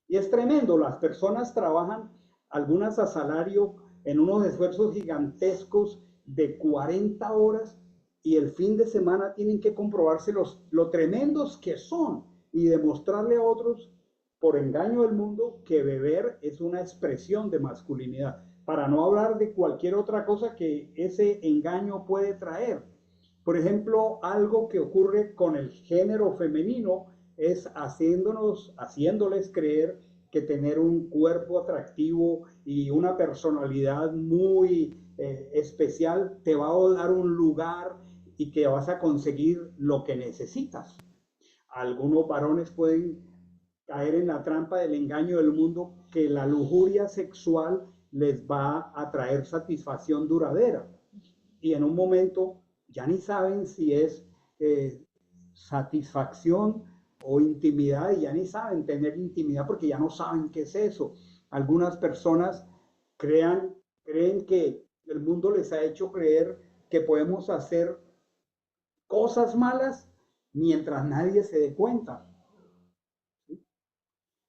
Y es tremendo, las personas trabajan algunas a salario en unos esfuerzos gigantescos de 40 horas y el fin de semana tienen que comprobarse lo tremendos que son y demostrarle a otros por engaño del mundo que beber es una expresión de masculinidad, para no hablar de cualquier otra cosa que ese engaño puede traer. Por ejemplo, algo que ocurre con el género femenino es haciéndoles creer que tener un cuerpo atractivo y una personalidad muy especial te va a dar un lugar y que vas a conseguir lo que necesitas. Algunos varones pueden caer en la trampa del engaño del mundo que la lujuria sexual les va a traer satisfacción duradera y en un momento ya ni saben si es satisfacción o intimidad y ya ni saben tener intimidad porque ya no saben qué es eso. Algunas personas creen que el mundo les ha hecho creer que podemos hacer cosas malas mientras nadie se dé cuenta.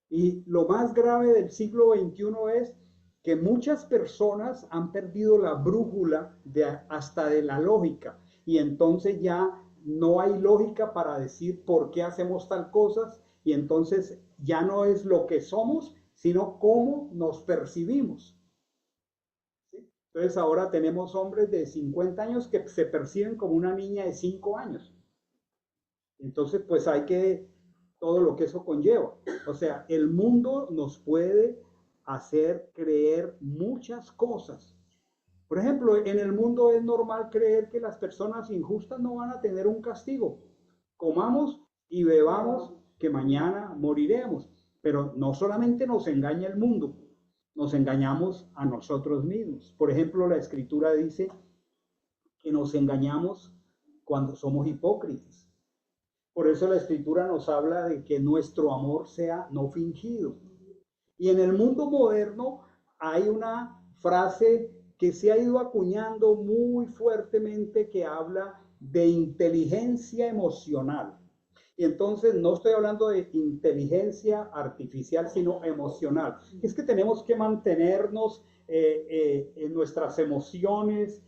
Y lo más grave del siglo XXI es que muchas personas han perdido la brújula hasta de la lógica y entonces ya no hay lógica para decir por qué hacemos tal cosas y entonces ya no es lo que somos, sino cómo nos percibimos. ¿Sí? Entonces ahora tenemos hombres de 50 años que se perciben como una niña de 5 años. Entonces, pues hay que, todo lo que eso conlleva. O sea, el mundo nos puede hacer creer muchas cosas. Por ejemplo, en el mundo es normal creer que las personas injustas no van a tener un castigo. Comamos y bebamos que mañana moriremos. Pero no solamente nos engaña el mundo, nos engañamos a nosotros mismos. Por ejemplo, la escritura dice que nos engañamos cuando somos hipócritas. Por eso la escritura nos habla de que nuestro amor sea no fingido. Y en el mundo moderno hay una frase que se ha ido acuñando muy fuertemente que habla de inteligencia emocional. Y entonces no estoy hablando de inteligencia artificial, sino emocional. Es que tenemos que mantenernos en nuestras emociones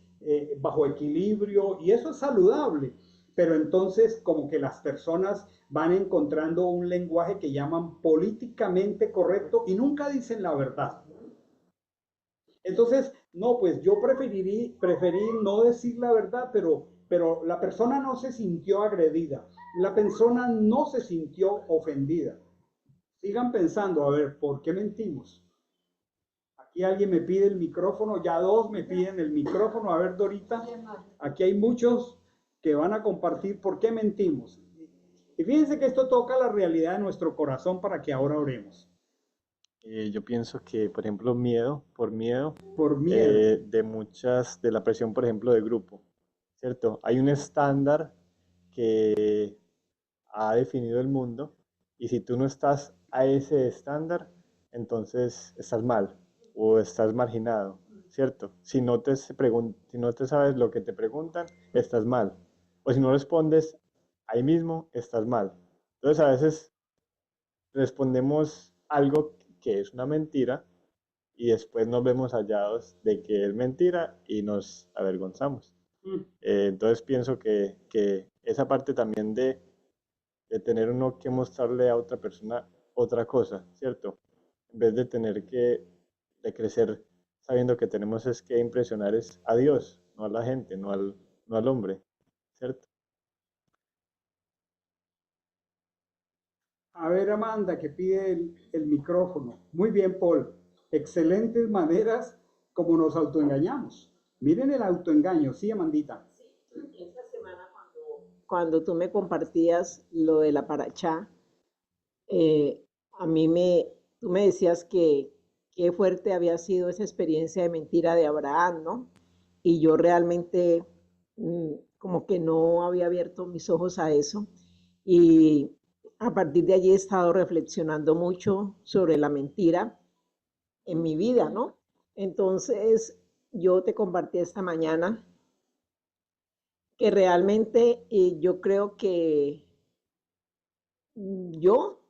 bajo equilibrio y eso es saludable. Pero entonces como que las personas van encontrando un lenguaje que llaman políticamente correcto y nunca dicen la verdad. Entonces, no, pues yo preferí no decir la verdad, pero la persona no se sintió agredida, la persona no se sintió ofendida. Sigan pensando, a ver, ¿por qué mentimos? Aquí alguien me pide el micrófono, ya dos me piden el micrófono. A ver, Dorita, aquí hay muchos que van a compartir por qué mentimos. Y fíjense que esto toca la realidad de nuestro corazón para que ahora oremos. Yo pienso que, por ejemplo, miedo, por miedo Por miedo. de la presión, por ejemplo, de grupo, ¿cierto? Hay un estándar que ha definido el mundo y si tú no estás a ese estándar, entonces estás mal o estás marginado, ¿cierto? Si no te sabes lo que te preguntan, estás mal. O si no respondes ahí mismo, estás mal. Entonces a veces respondemos algo que es una mentira y después nos vemos hallados de que es mentira y nos avergonzamos. Entonces pienso que esa parte también de tener uno que mostrarle a otra persona otra cosa, ¿cierto? En vez de tener de crecer sabiendo que tenemos es que impresionar es a Dios, no a la gente, no al hombre, ¿cierto? A ver, Amanda, que pide el micrófono. Muy bien, Paul. Excelentes maneras como nos autoengañamos. Miren el autoengaño, ¿sí, Amandita? Sí, esta semana cuando tú me compartías lo de la paracha, a tú me decías que qué fuerte había sido esa experiencia de mentira de Abraham, ¿no? Y yo realmente como que no había abierto mis ojos a eso. Y a partir de allí he estado reflexionando mucho sobre la mentira en mi vida, ¿no? Entonces, yo te compartí esta mañana que realmente yo creo que yo,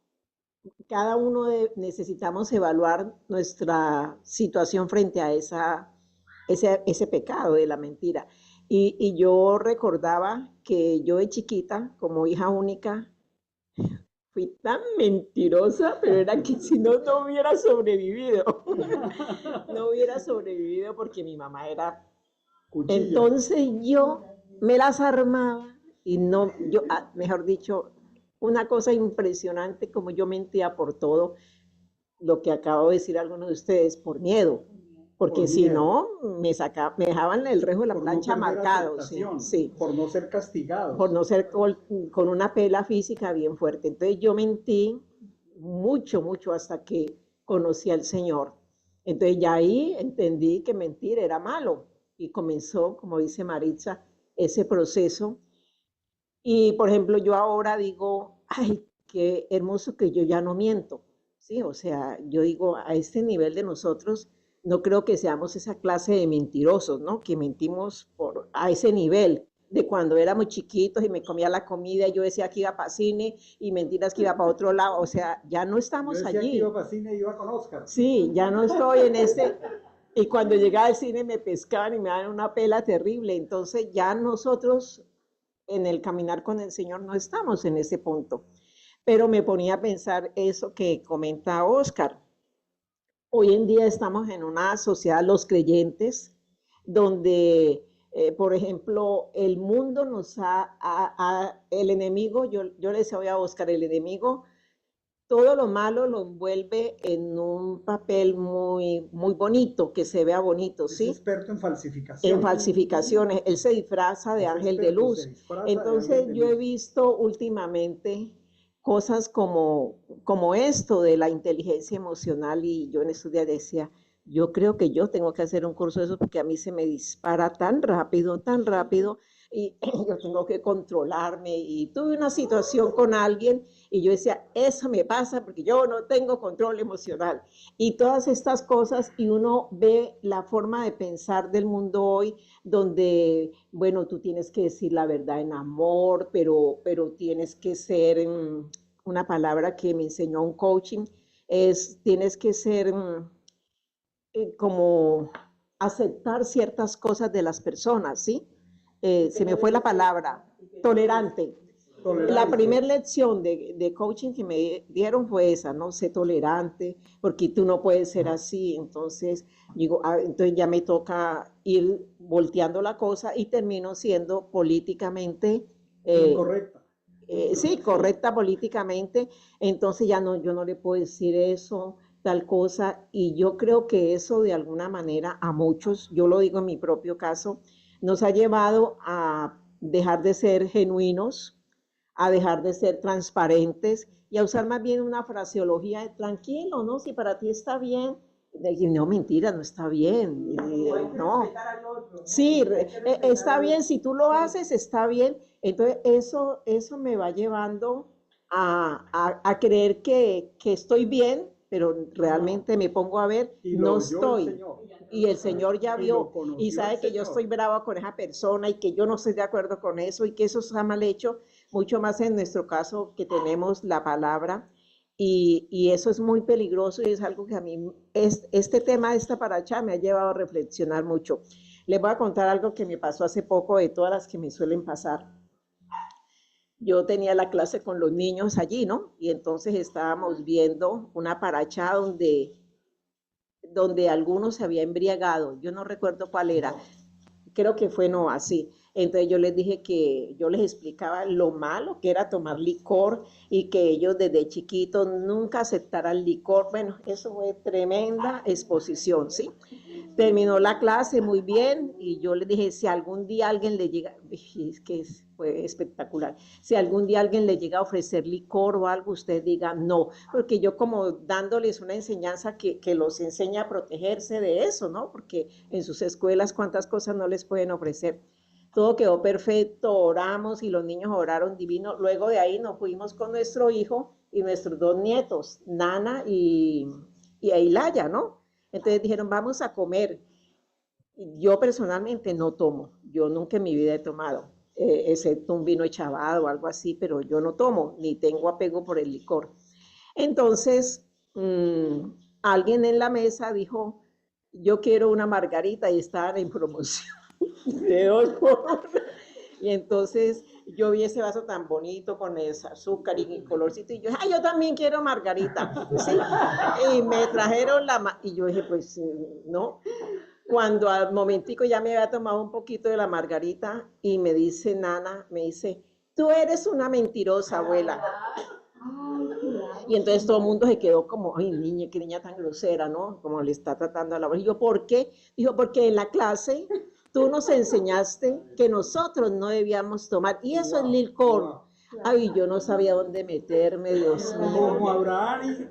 cada uno necesitamos evaluar nuestra situación frente a ese pecado de la mentira. Y yo recordaba que yo de chiquita, como hija única, fui tan mentirosa, pero era que si no, no hubiera sobrevivido. No hubiera sobrevivido porque mi mamá era... Cuchilla. Entonces yo me las armaba y no, mejor dicho, una cosa impresionante como yo mentía por todo lo que acabo de decir a algunos de ustedes, por miedo. Porque si no, me dejaban el rejo de la plancha marcado. Sí. Por no ser castigados. Por no ser con una pela física bien fuerte. Entonces yo mentí mucho, mucho hasta que conocí al Señor. Entonces ya ahí entendí que mentir era malo. Y comenzó, como dice Maritza, ese proceso. Y por ejemplo, yo ahora digo, ay, qué hermoso que yo ya no miento. Sí, o sea, yo digo, a este nivel de nosotros, no creo que seamos esa clase de mentirosos, ¿no? Que mentimos a ese nivel de cuando éramos chiquitos y me comía la comida y yo decía que iba para cine y mentiras que iba para otro lado. O sea, ya no estamos yo decía allí. Que iba para cine y iba con Oscar. Sí, ya no estoy en ese... Y cuando llegaba al cine me pescaban y me daban una pela terrible. Entonces ya nosotros en el caminar con el Señor no estamos en ese punto. Pero me ponía a pensar eso que comenta Oscar. Hoy en día estamos en una sociedad, los creyentes, donde, por ejemplo, el mundo nos el enemigo, yo le decía hoy a Oscar, el enemigo, todo lo malo lo envuelve en un papel muy, muy bonito, que se vea bonito, Es ¿sí? experto en falsificación. En falsificaciones, él se disfraza de Es ángel de experto, se luz. disfraza de Entonces ángel de yo he luz. visto últimamente cosas como esto de la inteligencia emocional y yo en estos días decía, yo creo que yo tengo que hacer un curso de eso porque a mí se me dispara tan rápido y yo tengo que controlarme y tuve una situación con alguien y yo decía, eso me pasa porque yo no tengo control emocional y todas estas cosas y uno ve la forma de pensar del mundo hoy donde, bueno, tú tienes que decir la verdad en amor, pero tienes que ser, una palabra que me enseñó un coaching, tienes que ser como aceptar ciertas cosas de las personas, ¿sí? Se me fue la palabra, tolerante. La primera lección de coaching que me dieron fue esa, ¿no? Sé tolerante, porque tú no puedes ser así. Entonces, digo, entonces ya me toca ir volteando la cosa y termino siendo políticamente Incorrecta. sí, correcta políticamente, entonces ya no, yo no le puedo decir eso, tal cosa, y yo creo que eso de alguna manera a muchos, yo lo digo en mi propio caso, nos ha llevado a dejar de ser genuinos, a dejar de ser transparentes y a usar más bien una fraseología de tranquilo, ¿no? Si para ti está bien, no, mentira, no está bien, no. Sí, está bien, si tú lo haces, está bien. Entonces, eso me va llevando a creer que estoy bien, pero realmente me pongo a ver, Y no lo oyó el estoy. Señor. Y el Señor ya Y vio lo conoció y sabe el que yo Señor. estoy brava con esa persona y que yo no estoy de acuerdo con eso y que eso está mal hecho, mucho más en nuestro caso que tenemos la palabra. Y eso es muy peligroso y es algo que a mí, este tema de esta paracha me ha llevado a reflexionar mucho. Les voy a contar algo que me pasó hace poco de todas las que me suelen pasar. Yo tenía la clase con los niños allí, ¿no? Y entonces estábamos viendo una paracha donde algunos se había embriagado. Yo no recuerdo cuál era. Creo que fue no así. Entonces yo les dije que yo les explicaba lo malo que era tomar licor y que ellos desde chiquitos nunca aceptaran licor. Bueno, eso fue tremenda exposición, ¿sí? Terminó la clase muy bien y yo les dije, si algún día alguien le llega, es que fue espectacular, si algún día alguien le llega a ofrecer licor o algo, usted diga no, porque yo como dándoles una enseñanza que los enseña a protegerse de eso, ¿no? Porque en sus escuelas cuántas cosas no les pueden ofrecer. Todo quedó perfecto, oramos y los niños oraron divino. Luego de ahí nos fuimos con nuestro hijo y nuestros dos nietos, Nana y Ailaya, ¿no? Entonces dijeron, vamos a comer. Yo personalmente no tomo, yo nunca en mi vida he tomado, excepto un vino echabado o algo así, pero yo no tomo, ni tengo apego por el licor. Entonces, alguien en la mesa dijo, yo quiero una margarita y estaban en promoción de 2 por 1. Y entonces yo vi ese vaso tan bonito con ese azúcar y colorcito y yo, ay, yo también quiero margarita, ¿sí? Y me trajeron y yo dije, pues no. Cuando al momentico ya me había tomado un poquito de la margarita y me dice Nana, me dice, tú eres una mentirosa, abuela. Y entonces todo el mundo se quedó como, ay, niña, qué niña tan grosera, ¿no? Como le está tratando a la abuela. Y yo, ¿por qué? Dijo, porque en la clase tú nos enseñaste que nosotros no debíamos tomar. Y eso es licor. Ay, yo no sabía dónde meterme, Dios mío. Como Abraham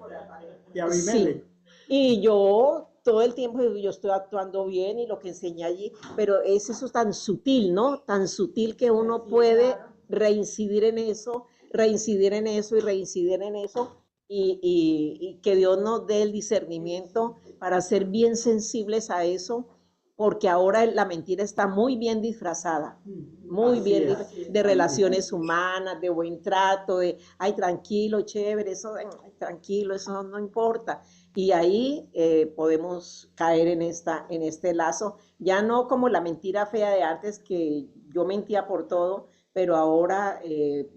y Abimelech. Sí. Y yo todo el tiempo yo estoy actuando bien y lo que enseñé allí, pero es eso tan sutil, ¿no? Tan sutil que uno puede reincidir en eso, reincidir en eso y reincidir en eso y que Dios nos dé el discernimiento para ser bien sensibles a eso, porque ahora la mentira está muy bien disfrazada, muy bien de relaciones humanas, de buen trato, de, ay, tranquilo, chévere, eso, ay, tranquilo, eso no importa. Y ahí podemos caer en este lazo, ya no como la mentira fea de antes, que yo mentía por todo, pero ahora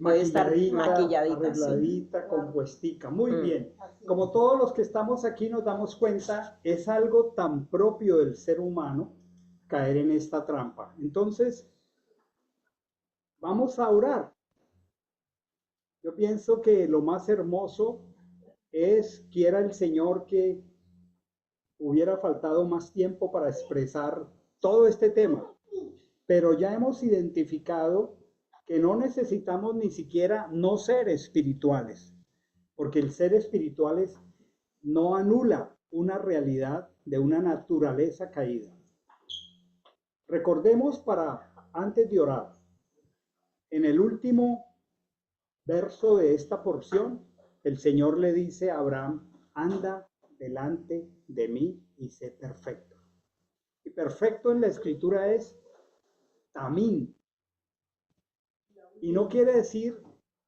puede estar maquilladita. Sí. arregladita, compuestica. Muy Mm. bien. Como todos los que estamos aquí nos damos cuenta, es algo tan propio del ser humano caer en esta trampa. Entonces, vamos a orar. Yo pienso que lo más hermoso es, quiera el Señor que hubiera faltado más tiempo para expresar todo este tema, pero ya hemos identificado que no necesitamos ni siquiera no ser espirituales, porque el ser espirituales no anula una realidad de una naturaleza caída. Recordemos antes de orar, en el último verso de esta porción, el Señor le dice a Abraham, anda delante de mí y sé perfecto. Y perfecto en la escritura es tamín. Y no quiere decir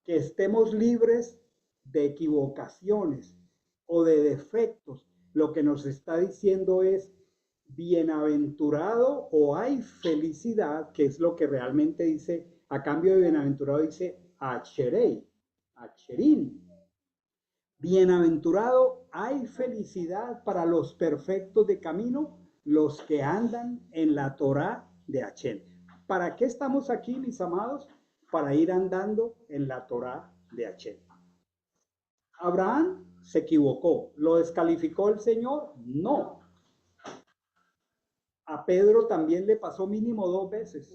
que estemos libres de equivocaciones o de defectos. Lo que nos está diciendo es bienaventurado o hay felicidad, que es lo que realmente dice, a cambio de bienaventurado dice acherei, acherín. Bienaventurado hay felicidad para los perfectos de camino, los que andan en la Torá de Hachén. ¿Para qué estamos aquí, mis amados? Para ir andando en la Torá de Hachén. Abraham se equivocó. ¿Lo descalificó el Señor? No. A Pedro también le pasó mínimo 2 veces.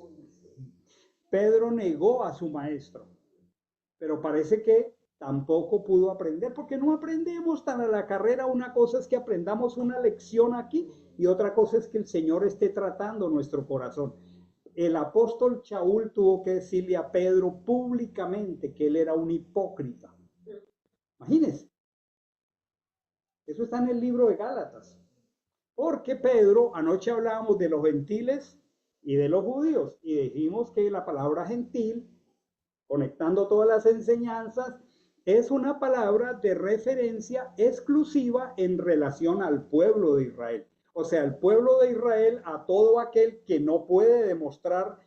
Pedro negó a su maestro, pero parece que tampoco pudo aprender, porque no aprendemos tan a la carrera. Una cosa es que aprendamos una lección aquí y otra cosa es que el Señor esté tratando nuestro corazón. El apóstol Shaul tuvo que decirle a Pedro públicamente que él era un hipócrita. Imagínense. Eso está en el libro de Gálatas. Porque Pedro, anoche hablábamos de los gentiles y de los judíos y dijimos que la palabra gentil, conectando todas las enseñanzas, es una palabra de referencia exclusiva en relación al pueblo de Israel. O sea, el pueblo de Israel, a todo aquel que no puede demostrar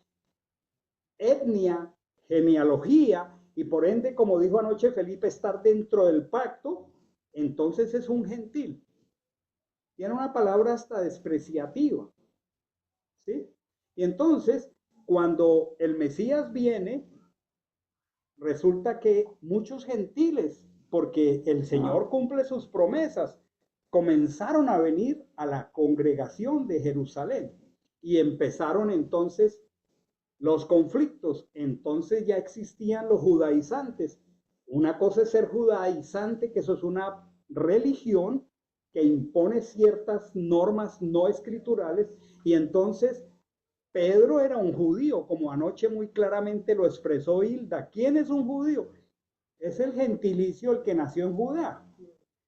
etnia, genealogía y por ende, como dijo anoche Felipe, estar dentro del pacto, entonces es un gentil. Tiene una palabra hasta despreciativa, ¿sí? Y entonces, cuando el Mesías viene, resulta que muchos gentiles, porque el Señor cumple sus promesas, comenzaron a venir a la congregación de Jerusalén y empezaron entonces los conflictos. Entonces ya existían los judaizantes. Una cosa es ser judaizante, que eso es una religión que impone ciertas normas no escriturales, y entonces Pedro era un judío, como anoche muy claramente lo expresó Hilda. ¿Quién es un judío? Es el gentilicio, el que nació en Judá.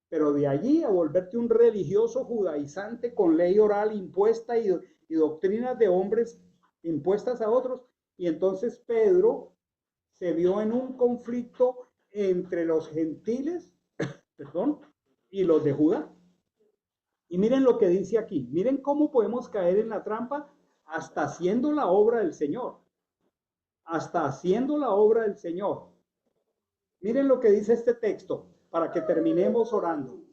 Pero de allí a volverte un religioso judaizante con ley oral impuesta y doctrinas de hombres impuestas a otros. Y entonces Pedro se vio en un conflicto entre los gentiles, perdón, y los de Judá. Y miren lo que dice aquí. Miren cómo podemos caer en la trampa hasta haciendo la obra del Señor. Hasta haciendo la obra del Señor. Miren lo que dice este texto para que terminemos orando.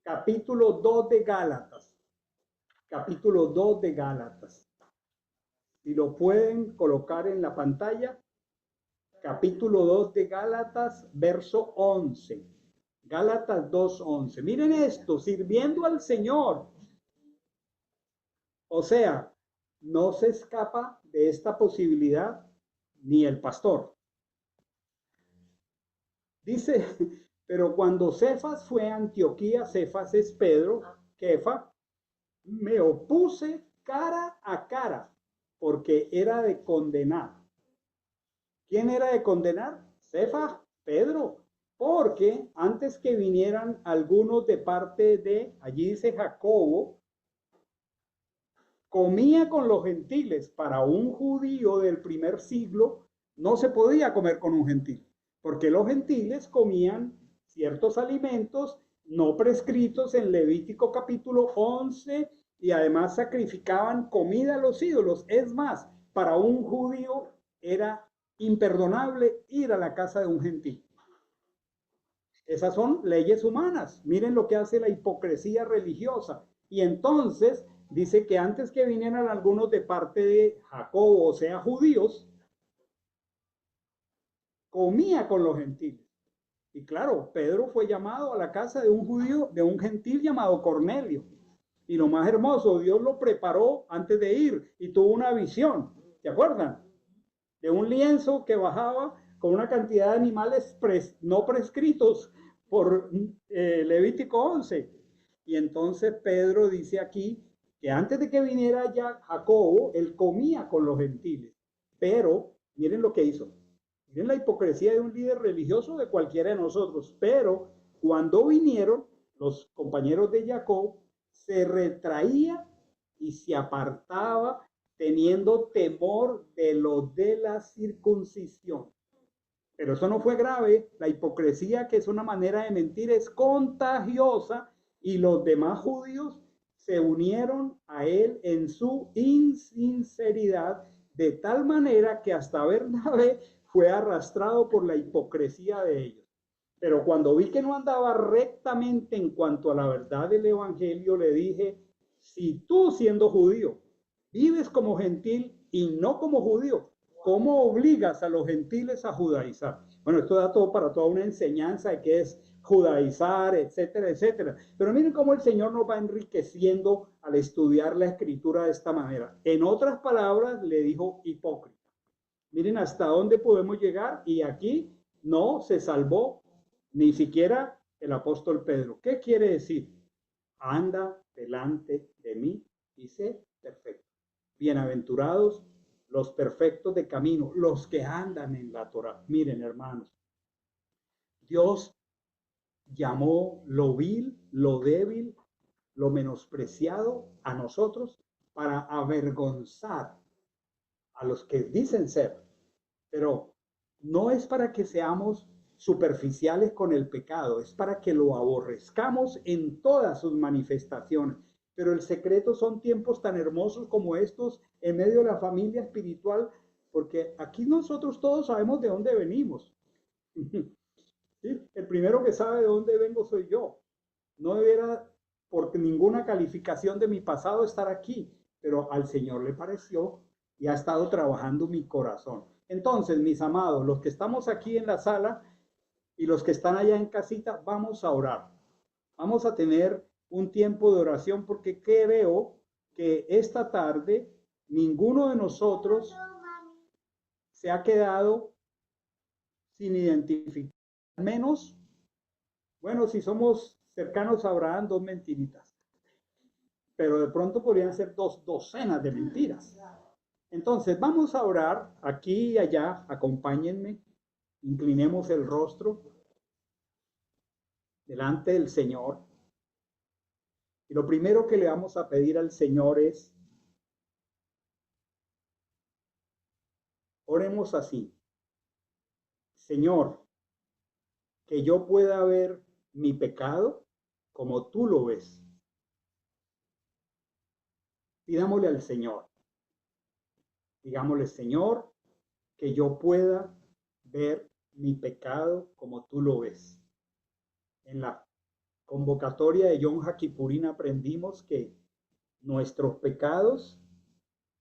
Capítulo 2 de Gálatas. Capítulo 2 de Gálatas. Si lo pueden colocar en la pantalla. Capítulo 2 de Gálatas, verso 11. Gálatas 2:11. Miren esto, sirviendo al Señor. O sea, no se escapa de esta posibilidad ni el pastor. Dice, pero cuando Cefas fue a Antioquía, Cefas es Pedro, Kefa, me opuse cara a cara, porque era de condenar. ¿Quién era de condenar? Cefas, Pedro, porque antes que vinieran algunos de parte de, allí dice Jacobo, comía con los gentiles. Para un judío del primer siglo no se podía comer con un gentil, porque los gentiles comían ciertos alimentos no prescritos en Levítico capítulo 11 y además sacrificaban comida a los ídolos. Es más, para un judío era imperdonable ir a la casa de un gentil. Esas son leyes humanas. Miren lo que hace la hipocresía religiosa. Y entonces dice que antes que vinieran algunos de parte de Jacobo, o sea, judíos, comía con los gentiles. Y claro, Pedro fue llamado a la casa de un judío, de un gentil llamado Cornelio. Y lo más hermoso, Dios lo preparó antes de ir y tuvo una visión. ¿Se acuerdan? De un lienzo que bajaba con una cantidad de animales no prescritos por Levítico 11. Y entonces Pedro dice aquí que antes de que viniera ya Jacobo, él comía con los gentiles. Pero miren lo que hizo. Miren la hipocresía de un líder religioso de cualquiera de nosotros. Pero cuando vinieron los compañeros de Jacob, se retraía y se apartaba teniendo temor de lo de la circuncisión. Pero eso no fue grave. La hipocresía, que es una manera de mentir, es contagiosa y los demás judíos se unieron a él en su insinceridad, de tal manera que hasta Bernabé fue arrastrado por la hipocresía de ellos. Pero cuando vi que no andaba rectamente en cuanto a la verdad del evangelio, le dije, si tú siendo judío vives como gentil y no como judío, ¿cómo obligas a los gentiles a judaizar? Bueno, esto da todo para toda una enseñanza de qué es judaizar, etcétera, etcétera. Pero miren cómo el Señor nos va enriqueciendo al estudiar la escritura de esta manera. En otras palabras, le dijo hipócrita. Miren hasta dónde podemos llegar y aquí no se salvó ni siquiera el apóstol Pedro. ¿Qué quiere decir? Anda delante de mí y sé perfecto. Bienaventurados los perfectos de camino, los que andan en la Torá. Miren, hermanos, Dios llamó lo vil, lo débil, lo menospreciado a nosotros para avergonzar a los que dicen ser, pero no es para que seamos superficiales con el pecado, es para que lo aborrezcamos en todas sus manifestaciones. Pero el secreto son tiempos tan hermosos como estos en medio de la familia espiritual, porque aquí nosotros todos sabemos de dónde venimos. ¿Sí? El primero que sabe de dónde vengo soy yo. No debiera, por ninguna calificación de mi pasado, estar aquí, pero al Señor le pareció y ha estado trabajando mi corazón. Entonces, mis amados, los que estamos aquí en la sala y los que están allá en casita, vamos a orar. Vamos a tener un tiempo de oración porque creo que esta tarde ninguno de nosotros se ha quedado sin identificar. Al menos, bueno, si somos cercanos a Abraham, 2 mentiritas. Pero de pronto podrían ser 2 docenas de mentiras. Entonces, vamos a orar aquí y allá. Acompáñenme. Inclinemos el rostro delante del Señor. Y lo primero que le vamos a pedir al Señor es, oremos así. Señor, que yo pueda ver mi pecado como tú lo ves. Pidámosle al Señor. Digámosle, Señor, que yo pueda ver mi pecado como tú lo ves. En la convocatoria de Yom HaKippurim aprendimos que nuestros pecados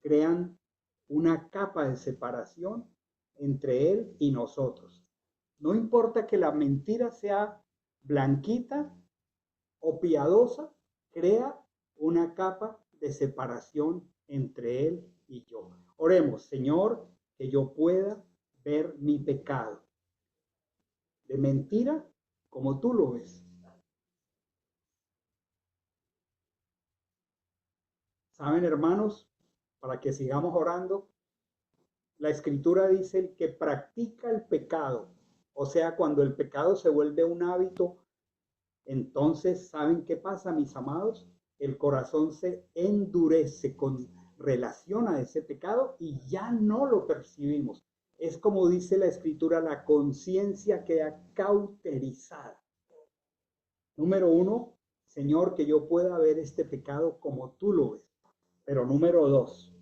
crean una capa de separación entre Él y nosotros. No importa que la mentira sea blanquita o piadosa, crea una capa de separación entre Él y yo. Oremos, Señor, que yo pueda ver mi pecado de mentira como tú lo ves. Saben, hermanos, para que sigamos orando, la escritura dice el que practica el pecado, o sea, cuando el pecado se vuelve un hábito, entonces, ¿saben qué pasa, mis amados? El corazón se endurece con relación a ese pecado y ya no lo percibimos. Es como dice la escritura, la conciencia queda cauterizada. Número 1, Señor, que yo pueda ver este pecado como tú lo ves. Pero número 2,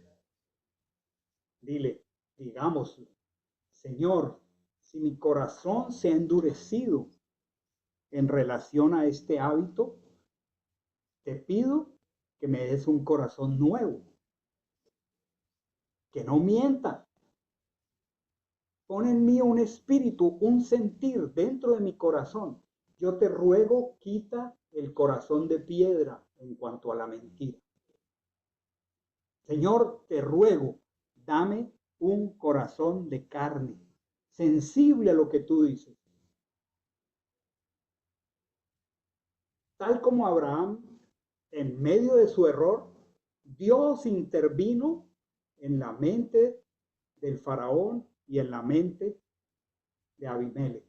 digámoslo, Señor, si mi corazón se ha endurecido en relación a este hábito, te pido que me des un corazón nuevo, que no mienta. Pon en mí un espíritu, un sentir dentro de mi corazón. Yo te ruego, quita el corazón de piedra en cuanto a la mentira. Señor, te ruego, dame un corazón de carne, sensible a lo que tú dices. Tal como Abraham, en medio de su error, Dios intervino en la mente del faraón y en la mente de Abimelech.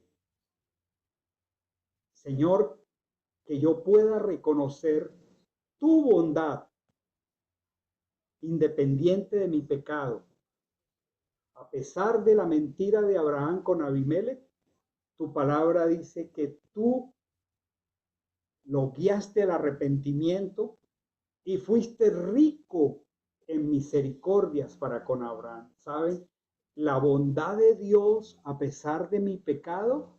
Señor, que yo pueda reconocer tu bondad independiente de mi pecado. A pesar de la mentira de Abraham con Abimelech, tu palabra dice que tú lo guiaste al arrepentimiento y fuiste rico en misericordias para con Abraham. ¿Saben? La bondad de Dios, a pesar de mi pecado,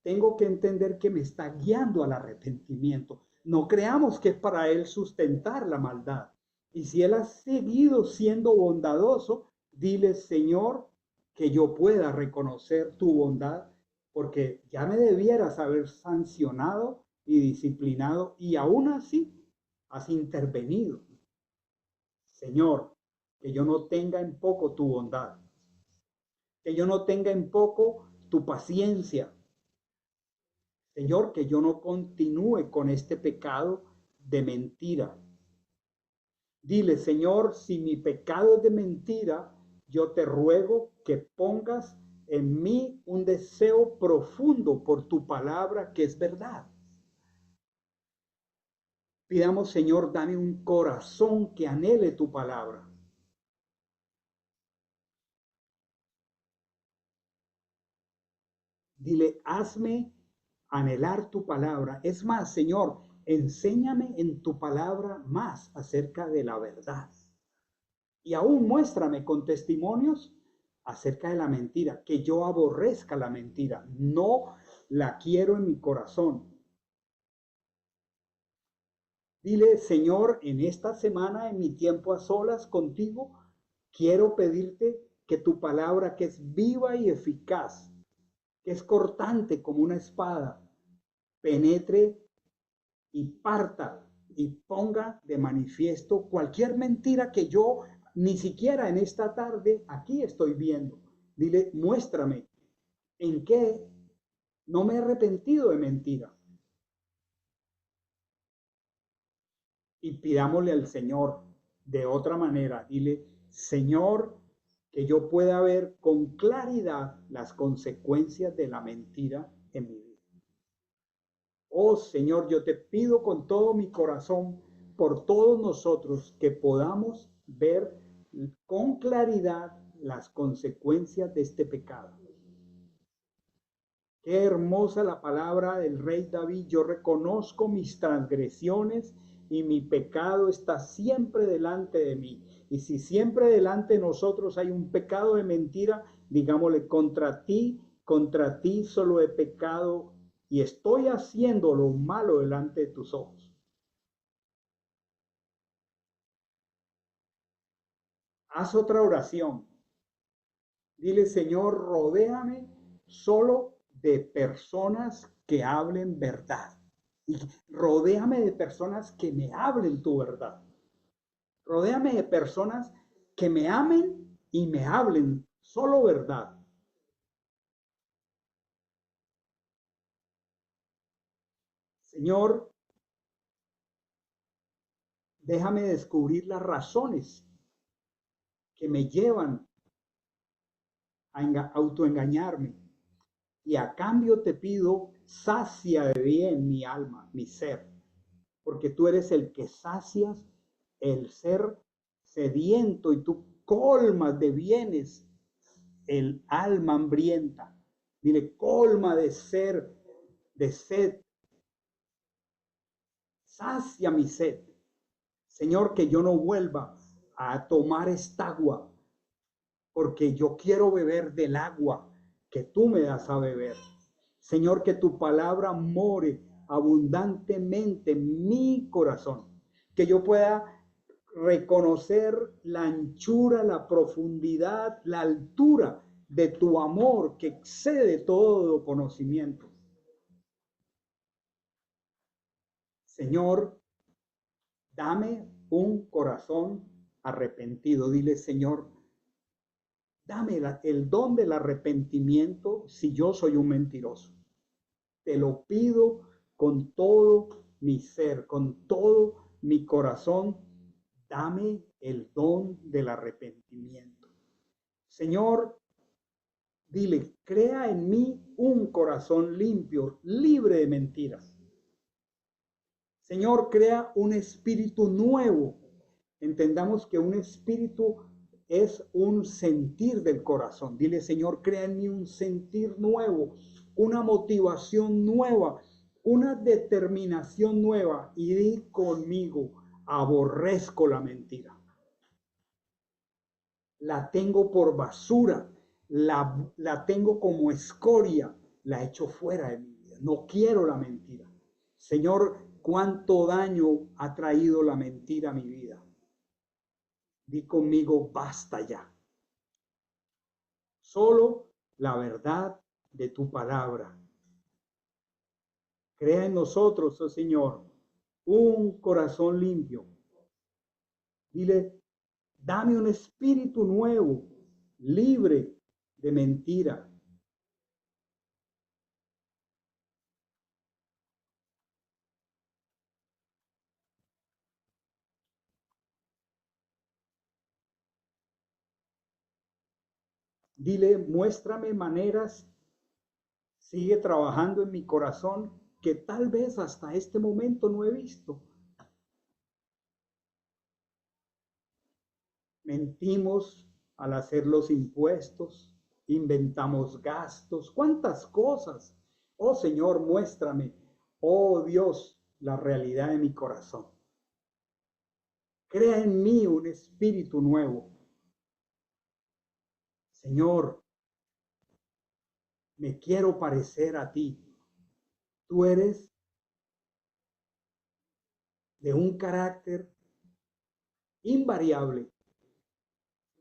tengo que entender que me está guiando al arrepentimiento. No creamos que es para Él sustentar la maldad. Y si Él ha seguido siendo bondadoso, dile, Señor, que yo pueda reconocer tu bondad, porque ya me debieras haber sancionado y disciplinado, y aún así has intervenido. Señor, que yo no tenga en poco tu bondad, que yo no tenga en poco tu paciencia. Señor, que yo no continúe con este pecado de mentira. Dile, Señor, si mi pecado es de mentira, yo te ruego que pongas en mí un deseo profundo por tu palabra, que es verdad. Pidamos, Señor, dame un corazón que anhele tu palabra. Dile, hazme anhelar tu palabra. Es más, Señor, enséñame en tu palabra más acerca de la verdad. Y aún muéstrame con testimonios acerca de la mentira, que yo aborrezca la mentira, no la quiero en mi corazón. Dile, Señor, en esta semana, en mi tiempo a solas contigo, quiero pedirte que tu palabra, que es viva y eficaz, que es cortante como una espada, penetre y parta y ponga de manifiesto cualquier mentira que yo ni siquiera en esta tarde aquí estoy viendo. Dile, muéstrame en qué no me he arrepentido de mentira. Y pidámosle al Señor de otra manera. Dile, Señor, que yo pueda ver con claridad las consecuencias de la mentira en mi vida. Oh Señor, yo te pido con todo mi corazón por todos nosotros que podamos ver con claridad las consecuencias de este pecado. Qué hermosa la palabra del rey David. Yo reconozco mis transgresiones y mi pecado está siempre delante de mí. Y si siempre delante de nosotros hay un pecado de mentira, digámosle, contra ti solo he pecado y estoy haciendo lo malo delante de tus ojos. Haz otra oración. Dile, Señor, rodéame solo de personas que hablen verdad. Y rodéame de personas que me hablen tu verdad. Rodéame de personas que me amen y me hablen solo verdad. Señor, déjame descubrir las razones que me llevan a autoengañarme. Y a cambio te pido, sacia de bien mi alma, mi ser, porque tú eres el que sacias el ser sediento y tú colmas de bienes el alma hambrienta. Dile, colma de sed. Sacia mi sed. Señor, que yo no vuelva a tomar esta agua, porque yo quiero beber del agua que tú me das a beber. Señor, que tu palabra more abundantemente en mi corazón, que yo pueda reconocer la anchura, la profundidad, la altura de tu amor que excede todo conocimiento. Señor, dame un corazón arrepentido. Dile, Señor, dame el don del arrepentimiento si yo soy un mentiroso. Te lo pido con todo mi ser, con todo mi corazón. Dame el don del arrepentimiento. Señor, dile, crea en mí un corazón limpio, libre de mentiras. Señor, crea un espíritu nuevo. Entendamos que un espíritu es un sentir del corazón. Dile, Señor, crea en mí un sentir nuevo, una motivación nueva, una determinación nueva. Y di conmigo, aborrezco la mentira. La tengo por basura, la tengo como escoria, la echo fuera de mi vida. No quiero la mentira. Señor, ¿cuánto daño ha traído la mentira a mi vida? Di conmigo, basta ya. Solo la verdad de tu palabra. Crea en nosotros, oh Señor, un corazón limpio. Dile, dame un espíritu nuevo, libre de mentira. Dile, muéstrame maneras, sigue trabajando en mi corazón que tal vez hasta este momento no he visto. Mentimos al hacer los impuestos, inventamos gastos, cuántas cosas. Oh Señor, muéstrame, oh Dios, la realidad de mi corazón. Crea en mí un espíritu nuevo. Señor, me quiero parecer a ti. Tú eres de un carácter invariable.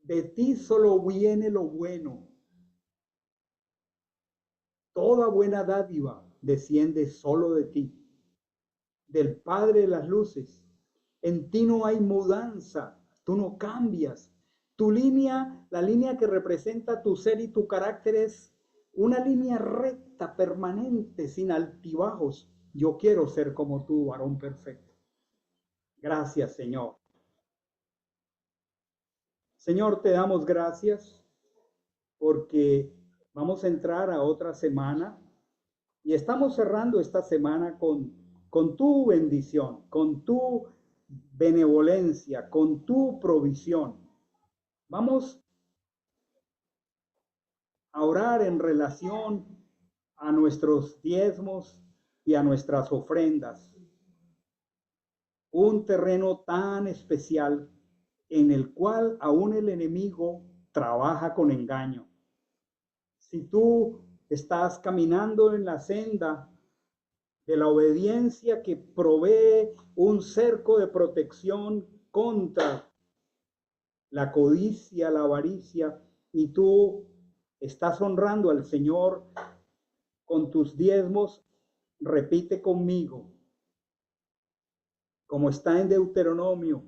De ti solo viene lo bueno. Toda buena dádiva desciende solo de ti, del Padre de las luces. En ti no hay mudanza, tú no cambias. Tu línea, la línea que representa tu ser y tu carácter es una línea recta, permanente, sin altibajos. Yo quiero ser como tú, varón perfecto. Gracias, Señor. Señor, te damos gracias porque vamos a entrar a otra semana y estamos cerrando esta semana con tu bendición, con tu benevolencia, con tu provisión. Vamos a orar en relación a nuestros diezmos y a nuestras ofrendas. Un terreno tan especial en el cual aún el enemigo trabaja con engaño. Si tú estás caminando en la senda de la obediencia que provee un cerco de protección contra la codicia, la avaricia, y tú estás honrando al Señor con tus diezmos, repite conmigo, como está en Deuteronomio,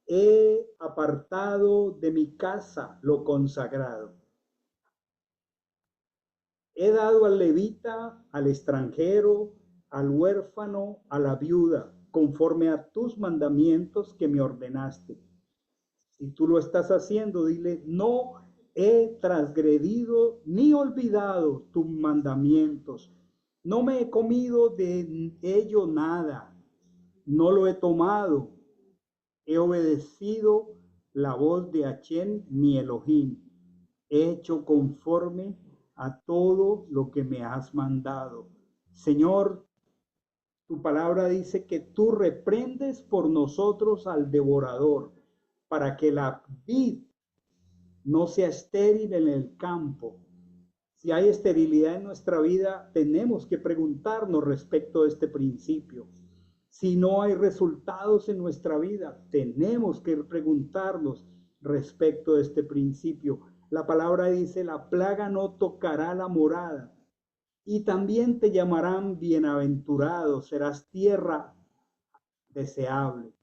he apartado de mi casa lo consagrado. He dado al levita, al extranjero, al huérfano, a la viuda, conforme a tus mandamientos que me ordenaste. Si tú lo estás haciendo, dile, no he transgredido ni olvidado tus mandamientos. No me he comido de ello nada. No lo he tomado. He obedecido la voz de Hachén, mi Elohim. He hecho conforme a todo lo que me has mandado. Señor, tu palabra dice que tú reprendes por nosotros al devorador, para que la vid no sea estéril en el campo. Si hay esterilidad en nuestra vida, tenemos que preguntarnos respecto a este principio. Si no hay resultados en nuestra vida, tenemos que preguntarnos respecto a este principio. La palabra dice, la plaga no tocará la morada. Y también te llamarán bienaventurado, serás tierra deseable.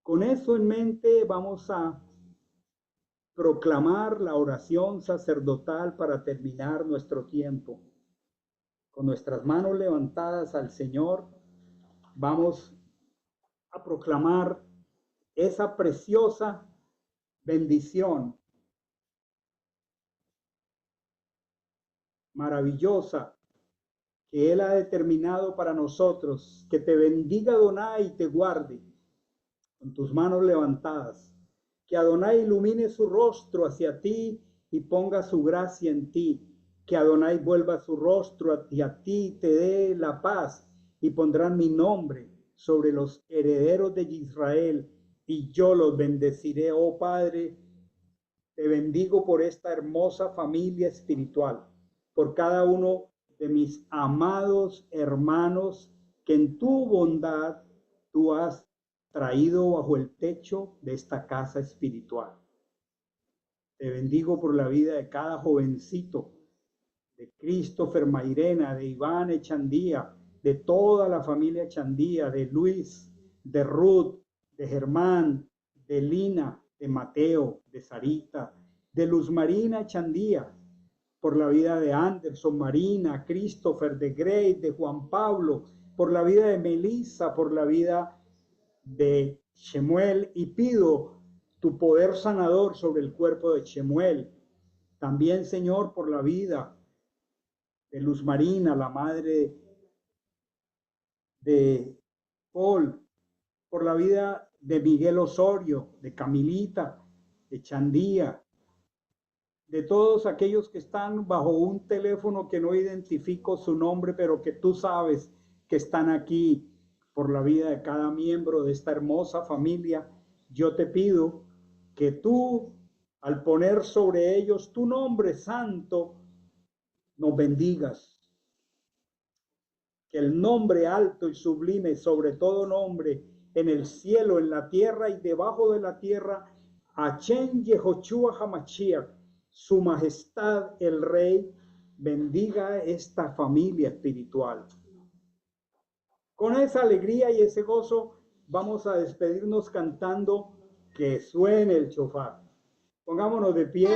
Con eso en mente vamos a proclamar la oración sacerdotal para terminar nuestro tiempo. Con nuestras manos levantadas al Señor, vamos a proclamar esa preciosa bendición maravillosa que Él ha determinado para nosotros. Que te bendiga Adonai y te guarde, con tus manos levantadas. Que Adonai ilumine su rostro hacia ti y ponga su gracia en ti. Que Adonai vuelva su rostro hacia ti y te dé la paz, y pondrán mi nombre sobre los herederos de Israel, y yo los bendeciré. Oh Padre, te bendigo por esta hermosa familia espiritual, por cada uno de mis amados hermanos que en tu bondad tú has traído bajo el techo de esta casa espiritual. Te bendigo por la vida de cada jovencito, de Christopher Mairena, de Iván Echandía, de toda la familia Echandía, de Luis, de Ruth, de Germán, de Lina, de Mateo, de Sarita, de Luz Marina Echandía, por la vida de Anderson, Marina, Christopher, de Grace, de Juan Pablo, por la vida de Melissa, por la vida de Shemuel, y pido tu poder sanador sobre el cuerpo de Shemuel. También, Señor, por la vida de Luz Marina, la madre de Paul, por la vida de Miguel Osorio, de Camilita, de Chandía, de todos aquellos que están bajo un teléfono que no identifico su nombre, pero que tú sabes que están aquí, por la vida de cada miembro de esta hermosa familia. Yo te pido que tú, al poner sobre ellos tu nombre santo, nos bendigas. Que el nombre alto y sublime sobre todo nombre, en el cielo, en la tierra y debajo de la tierra, Hashem Yehoshua HaMashiach, su majestad el Rey, bendiga esta familia espiritual. Con esa alegría y ese gozo vamos a despedirnos cantando Que suene el shofar. Pongámonos de pie.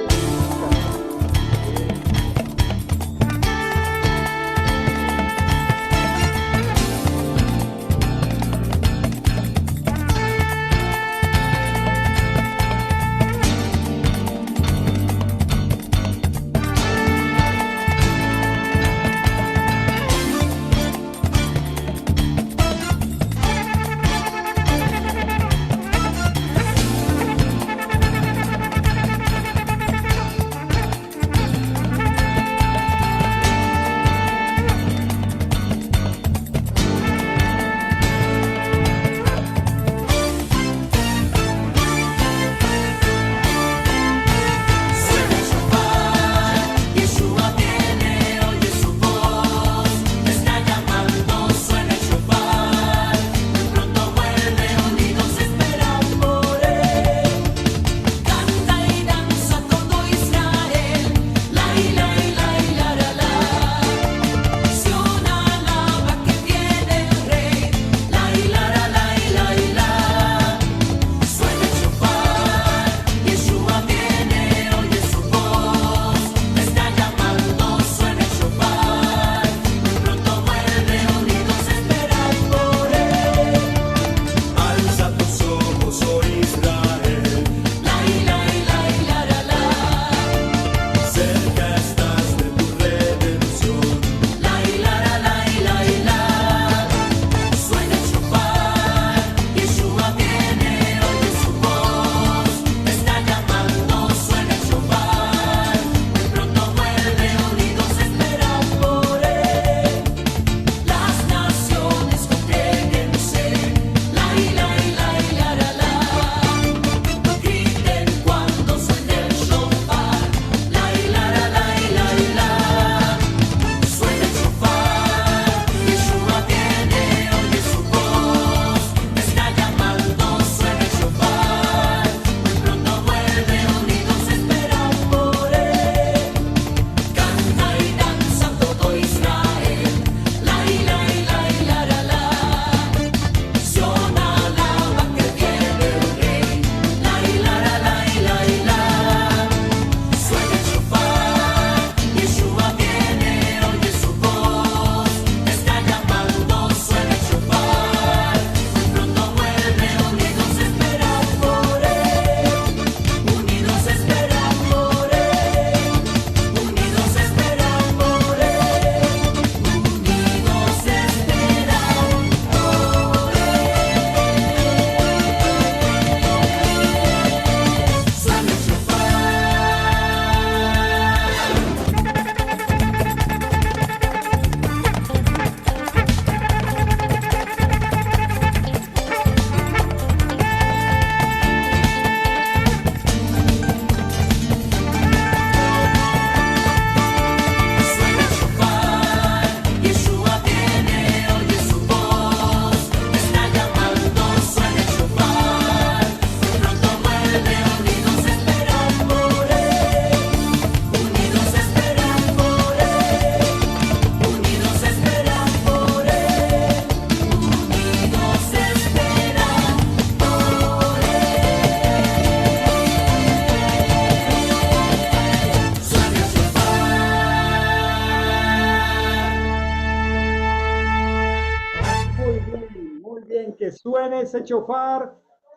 suene ese chofar.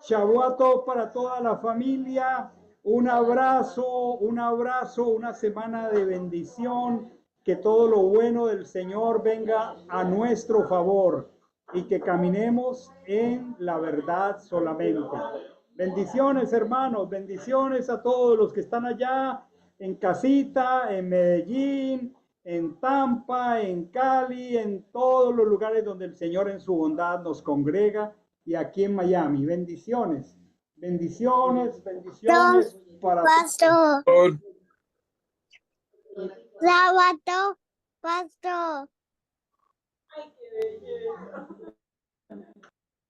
Shabbat Tov para toda la familia. Un abrazo, una semana de bendición. Que todo lo bueno del Señor venga a nuestro favor y que caminemos en la verdad solamente. Bendiciones, hermanos, bendiciones a todos los que están allá en casita, en Medellín, en Tampa, en Cali, en todos los lugares donde el Señor en su bondad nos congrega y aquí en Miami. Bendiciones, bendiciones, bendiciones para Pastor. Sábado, pastor. Ay, qué belleza.